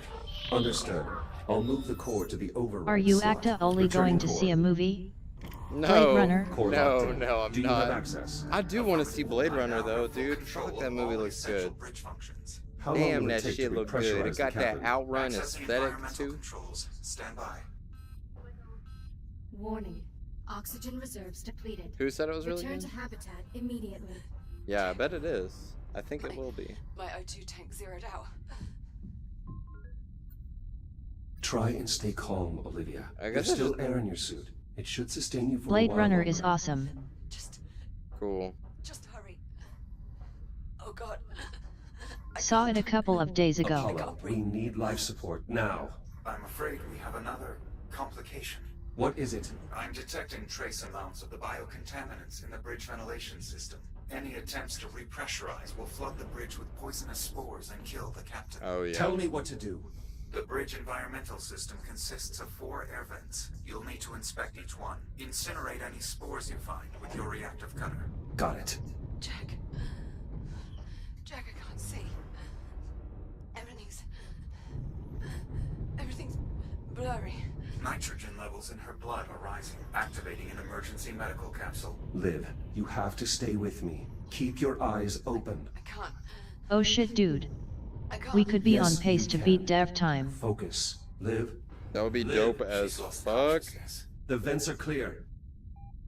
I: Understood. I'll move the core to the override
C: Are you
I: slot.
C: acta only
I: Returning
C: going to
I: core.
C: see a movie?
D: No,
C: Blade Runner?
I: Core
D: no,
I: locked in.
D: no, I'm
I: Do you have
D: not.
I: access?
D: I do want to see Blade Runner
G: I now
D: though,
G: have full
D: dude.
G: control
D: Fuck,
G: of
D: that movie
G: all
D: looks
G: essential
D: good.
G: bridge functions.
I: How long
D: Damn,
I: will it
D: that
I: take
D: shit
I: to
D: look
I: repressurize
D: good. It
I: the
D: got that
I: cabin?
D: outrun
G: Accessing
D: aesthetic
G: environmental
D: too.
G: controls. Stand by.
E: Warning. Oxygen reserves depleted.
D: Who said it was really
E: Return
D: good?
E: to habitat immediately.
D: Yeah, I bet it is. I think it will be.
H: My O2 tank zeroed out.
I: Try and stay calm, Olivia.
D: I
I: There's
D: guess I
I: still
D: just-
I: air in your suit. It should sustain you for a
C: Blade
I: while
C: Runner
I: longer.
C: is awesome.
D: Cool.
H: Just hurry. Oh God.
C: Saw it a couple of days ago.
I: Apollo, we need life support now.
G: I'm afraid we have another complication.
I: What is it?
G: I'm detecting trace amounts of the biocontaminants in the bridge ventilation system. Any attempts to repressurize will flood the bridge with poisonous spores and kill the captain.
D: Oh yeah.
I: Tell me what to do.
G: The bridge environmental system consists of 4 air vents. You'll need to inspect each one. Incinerate any spores you find with your reactive cutter.
I: Got it.
H: Jack, I can't see. Everything's blurry.
G: Nitrogen levels in her blood are rising, activating an emergency medical capsule.
I: Liv, you have to stay with me. Keep your eyes open.
H: I can't.
C: Oh shit, dude.
H: I can't.
C: We could be
I: Yes,
C: on pace
I: you
C: to
I: can.
C: beat dev time.
I: Focus. Liv,
D: That would be
G: Liv,
D: dope
G: she's
D: as
G: lost
D: fuck.
G: consciousness.
I: the vents are clear.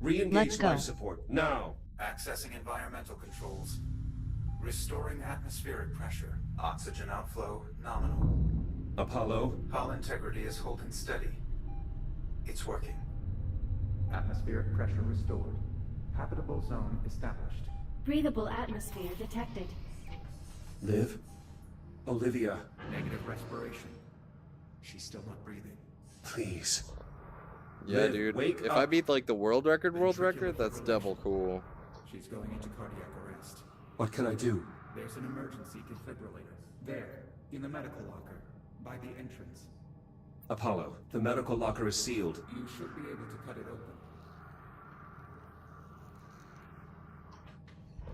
I: Re-engage
C: Let's go.
I: life support, now.
G: Accessing environmental controls. Restoring atmospheric pressure. Oxygen outflow nominal.
I: Apollo,
G: Hull integrity is holding steady. It's working.
K: Atmospheric pressure restored. Habitable zone established.
E: Breathable atmosphere detected.
I: Liv? Olivia,
K: Negative respiration. She's still not breathing.
I: please.
D: Yeah,
I: Liv,
D: dude.
I: wake
D: If
I: up.
D: I beat like the world record, that's double cool.
K: She's going into cardiac arrest.
I: What can I do?
K: There's an emergency defibrillator. There, in the medical locker, by the entrance.
I: Apollo, the medical locker is sealed.
K: You should be able to cut it open.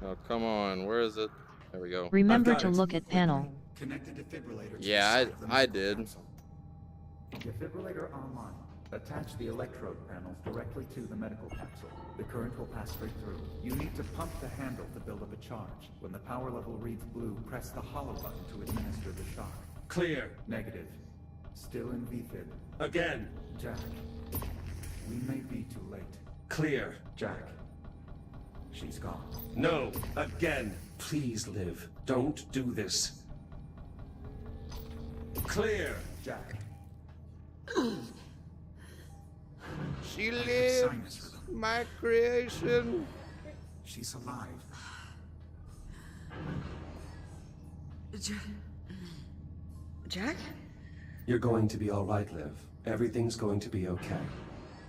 D: Oh, come on. Where is it? There we go.
C: Remember
I: got
C: to
I: it.
C: look at panel.
K: Connect the defibrillator to
D: Yeah,
K: the side of the
D: I
K: medical
D: did.
K: capsule. Defibrillator online. Attach the electrode panels directly to the medical capsule. The current will pass straight through. You need to pump the handle to build up a charge. When the power level reads blue, press the hollow button to administer the shock.
I: Clear.
K: Negative. Still in VFib.
I: Again.
K: Jack. We may be too late.
I: Clear.
K: Jack. She's gone.
I: No. Again. Please, Liv. Don't do this. Clear.
K: Jack.
D: She
K: Sinus
D: lives,
K: rhythm.
D: my creation.
K: She's alive.
H: Jack?
I: You're going to be all right, Liv. Everything's going to be okay.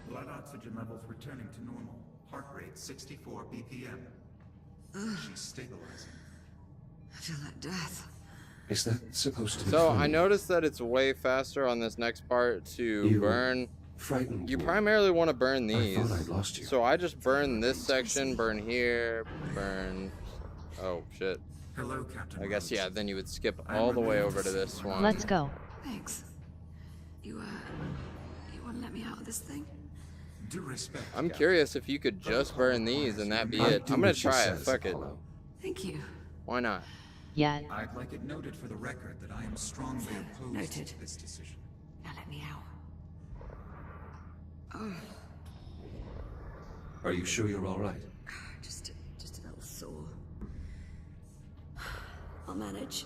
K: Blood oxygen levels returning to normal. Heart rate 64 BPM. She's stabilizing.
H: I feel like death.
I: Is that supposed to be
D: So
I: funny?
D: I noticed that it's way faster on this next part to
I: You
D: burn.
I: frightened
D: You
I: me.
D: primarily want to burn these.
I: I thought I'd lost you.
D: So I just burn this section, burn here, burn. Oh shit.
K: Hello, Captain.
D: I guess
K: Rhodes.
D: yeah. Then you would skip all the way over to this one.
C: Let's go.
H: Thanks. You want to let me out of this thing?
K: Due respect.
D: I'm
K: Captain.
D: curious if you could just burn these and that be
I: I
D: it.
I: do
D: I'm gonna
I: what she
D: try it.
I: says,
D: Fuck it.
I: Apollo.
H: Thank you.
D: Why not?
C: Yeah.
K: I'd like it noted for the record that I am strongly opposed
H: Noted.
K: to this decision.
H: Now let me out.
I: Are you sure you're all right?
H: Just a little sore. I'll manage.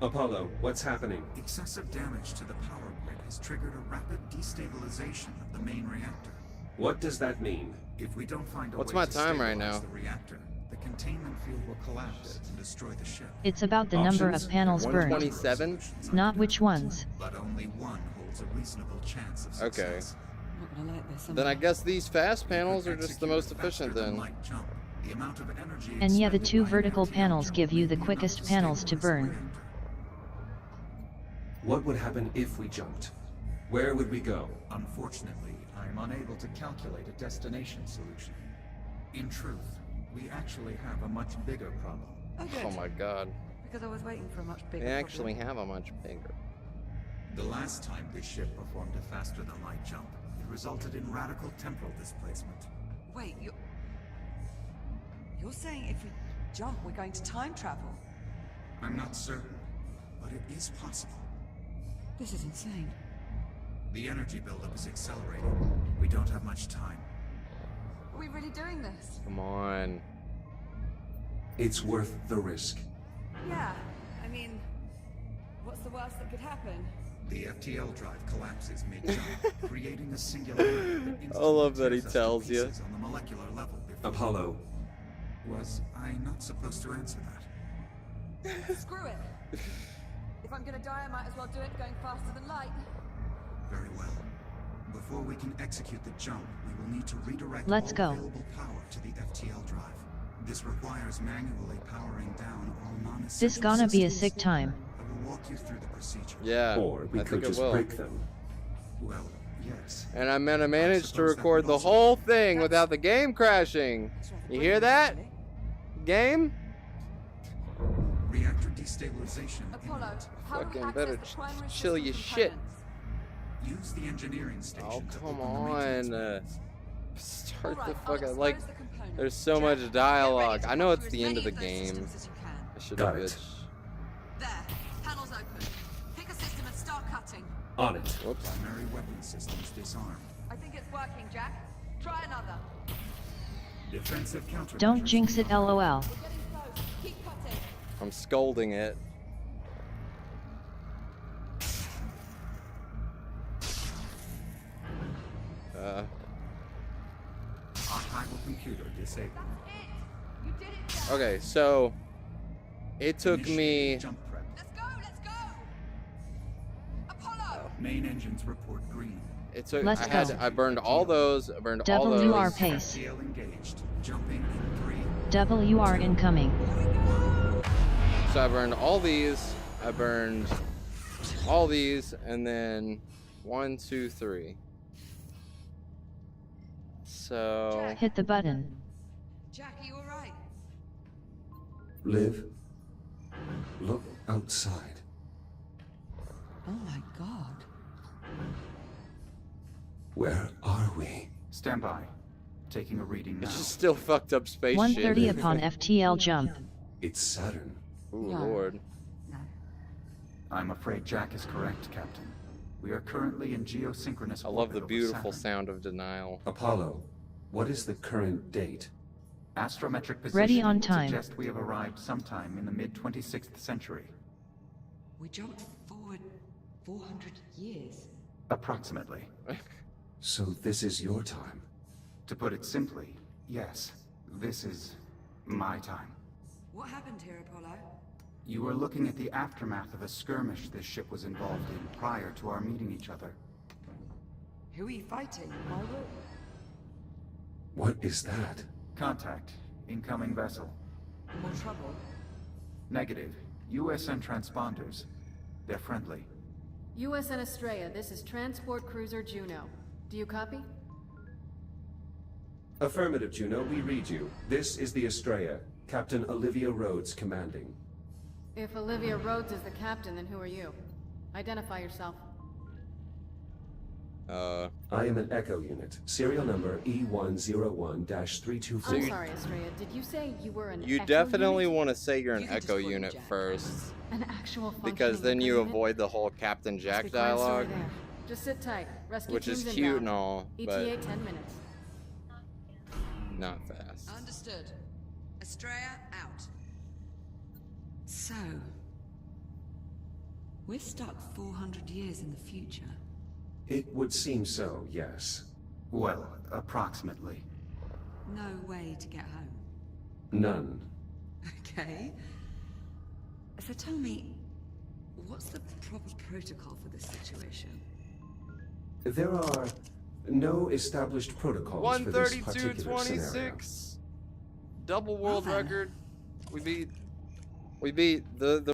I: Apollo, what's happening?
K: Excessive damage to the power grid has triggered a rapid destabilization of the main reactor.
I: What does that mean?
K: If we don't find a
D: What's
K: way
D: my
K: to
D: time right
K: stabilize
D: now?
K: the reactor, the containment field will collapse and destroy the ship.
C: It's about the number
I: Options?
C: of panels burned,
D: 127?
C: not which ones.
K: But only one holds a reasonable chance of
D: Okay.
K: success.
H: I'm not gonna like this. am
D: Then I
H: I?
D: guess these fast panels are just the
K: Execute
D: most
K: a faster
D: efficient
K: than
D: then.
K: light jump. The amount of energy
C: And yeah, the
K: expended
C: two
K: by an
C: vertical
K: FTL
C: panels
K: jump
C: give you
K: will
C: the
K: be enough
C: quickest
K: to
C: panels to
K: stabilize the
C: burn.
K: reactor.
I: What would happen if we jumped? Where would we go?
K: Unfortunately, I am unable to calculate a destination solution. In truth, we actually have a much bigger problem.
H: Oh, good.
D: Oh my god.
H: Because I was waiting for a much bigger
D: They actually
H: problem.
D: have a much bigger.
K: The last time this ship performed a faster-than-light jump, it resulted in radical temporal displacement.
H: Wait, you're saying if we jump, we're going to time travel?
K: I'm not certain, but it is possible.
H: This is insane.
K: The energy buildup is accelerating. We don't have much time.
H: Are we really doing this?
D: Come on.
I: It's worth the risk.
H: Yeah. I mean, what's the worst that could happen?
K: The FTL drive collapses mid-jump, creating a singularity that
D: I love that he
K: instantly tears us to
D: tells you.
K: pieces on the molecular level before.
I: Apollo,
K: Was I not supposed to answer that?
H: Screw it. If I'm gonna die, I might as well do it going faster than light.
K: Very well. Before we can execute the jump, we will need to redirect
C: Let's
K: all
C: go.
K: available power to the FTL drive. This requires manually powering down all non-essential
C: This gonna be a
K: systems.
C: sick time.
K: I will walk you through the procedure.
D: Yeah.
I: or we
D: I
I: could
D: think it
I: just
D: will.
I: break them.
K: Well, yes.
D: And I'm gonna manage to
K: suppose that
D: record
K: would
D: the
K: also-
D: whole thing without the game crashing. You hear that? Game?
K: Reactor destabilization.
H: Apollo,
K: imminent.
H: how do we
D: Fucking
H: access
D: better
H: the primary
D: chill
H: system
D: your shit.
H: components?
K: Use the engineering station.
D: Oh,
K: to
D: come
K: open the maintenance
D: on.
K: bays.
D: Start
H: Alright,
D: the
H: I'll
D: fucking like.
H: expose the components.
D: There's so
H: Jack,
D: much
H: get
D: dialogue.
H: ready to
D: I know
H: cut
D: it's
H: through
D: the
H: as
D: end of
H: many
D: the
H: those
D: game.
H: systems as you can.
D: I should
I: Got
D: have
I: it.
D: bitched.
H: There, panels open. Pick a system and start cutting.
I: On it.
D: Whoops.
K: Primary weapon systems disarmed.
H: I think it's working, Jack. Try another.
K: Defensive counter.
C: Don't jinx it, lol.
H: We're getting close. Keep cutting.
D: I'm scolding it.
K: Cellular disabled.
D: Okay, so it took me.
K: Jump prep.
H: Let's go! Apollo!
K: Main engines report green.
D: It took.
C: Let's
D: I burned all those. I burned all
C: WR
D: those.
C: pace.
K: FTL engaged. Jumping in 3.
C: WR incoming.
D: So I burned all these. I burned all these, and then 1, 2, 3. So
C: Hit the button.
H: Jack, are you alright?
I: Liv, look outside.
H: Oh my god.
I: Where are we?
K: Stand by. Taking a reading now.
D: it's just still fucked up spaceship.
C: 130 upon FTL jump.
I: It's Saturn.
D: Ooh,
H: No.
D: Lord.
H: No.
K: I'm afraid Jack is correct, Captain. We are currently in geosynchronous
D: I love the
K: orbit over
D: beautiful
K: Saturn.
D: sound of denial.
I: Apollo, what is the current date?
K: Astrometric position
C: Ready on
K: would
C: time.
K: suggest we have arrived sometime in the mid-26th century.
H: We jumped forward 400 years.
K: Approximately.
I: So this is your time.
K: To put it simply, yes. This is my time.
H: What happened here, Apollo?
K: You were looking at the aftermath of a skirmish this ship was involved in prior to our meeting each other.
H: Who are you fighting?
I: What is that?
K: Contact. Incoming vessel.
H: More trouble?
K: Negative. USN transponders. They're friendly.
L: USN Estrella, this is Transport Cruiser Juno. Do you copy?
I: Affirmative, Juno, we read you. This is the Estrella. Captain Olivia Rhodes commanding.
L: If Olivia Rhodes is the captain, then who are you? Identify yourself.
I: I am an Echo unit. Serial number E101-324.
L: I'm sorry, Estrella. Did you say you were an
D: You
L: Echo
D: definitely
L: unit?
D: want to say you're an
H: You can just
D: Echo
H: call me
D: unit
H: Jack.
D: first,
L: An actual
D: because
L: functioning
D: then you
L: Echo unit?
D: avoid the whole Captain
L: Must
D: Jack
L: be quite a story
D: dialogue,
L: there. Just sit tight. Rescue
D: which is
L: team's
D: cute
L: inbound.
D: and all,
L: ETA
D: but
L: 10 minutes.
D: not fast.
H: Understood. Estrella out. So, we're stuck 400 years in the future.
I: It would seem so, yes.
K: Well, approximately.
H: No way to get home.
I: None.
H: Okay. So tell me, what's the proper protocol for this situation?
I: There are no established protocols for this particular scenario.
D: 132.26, double world
H: Well then.
D: record. We beat the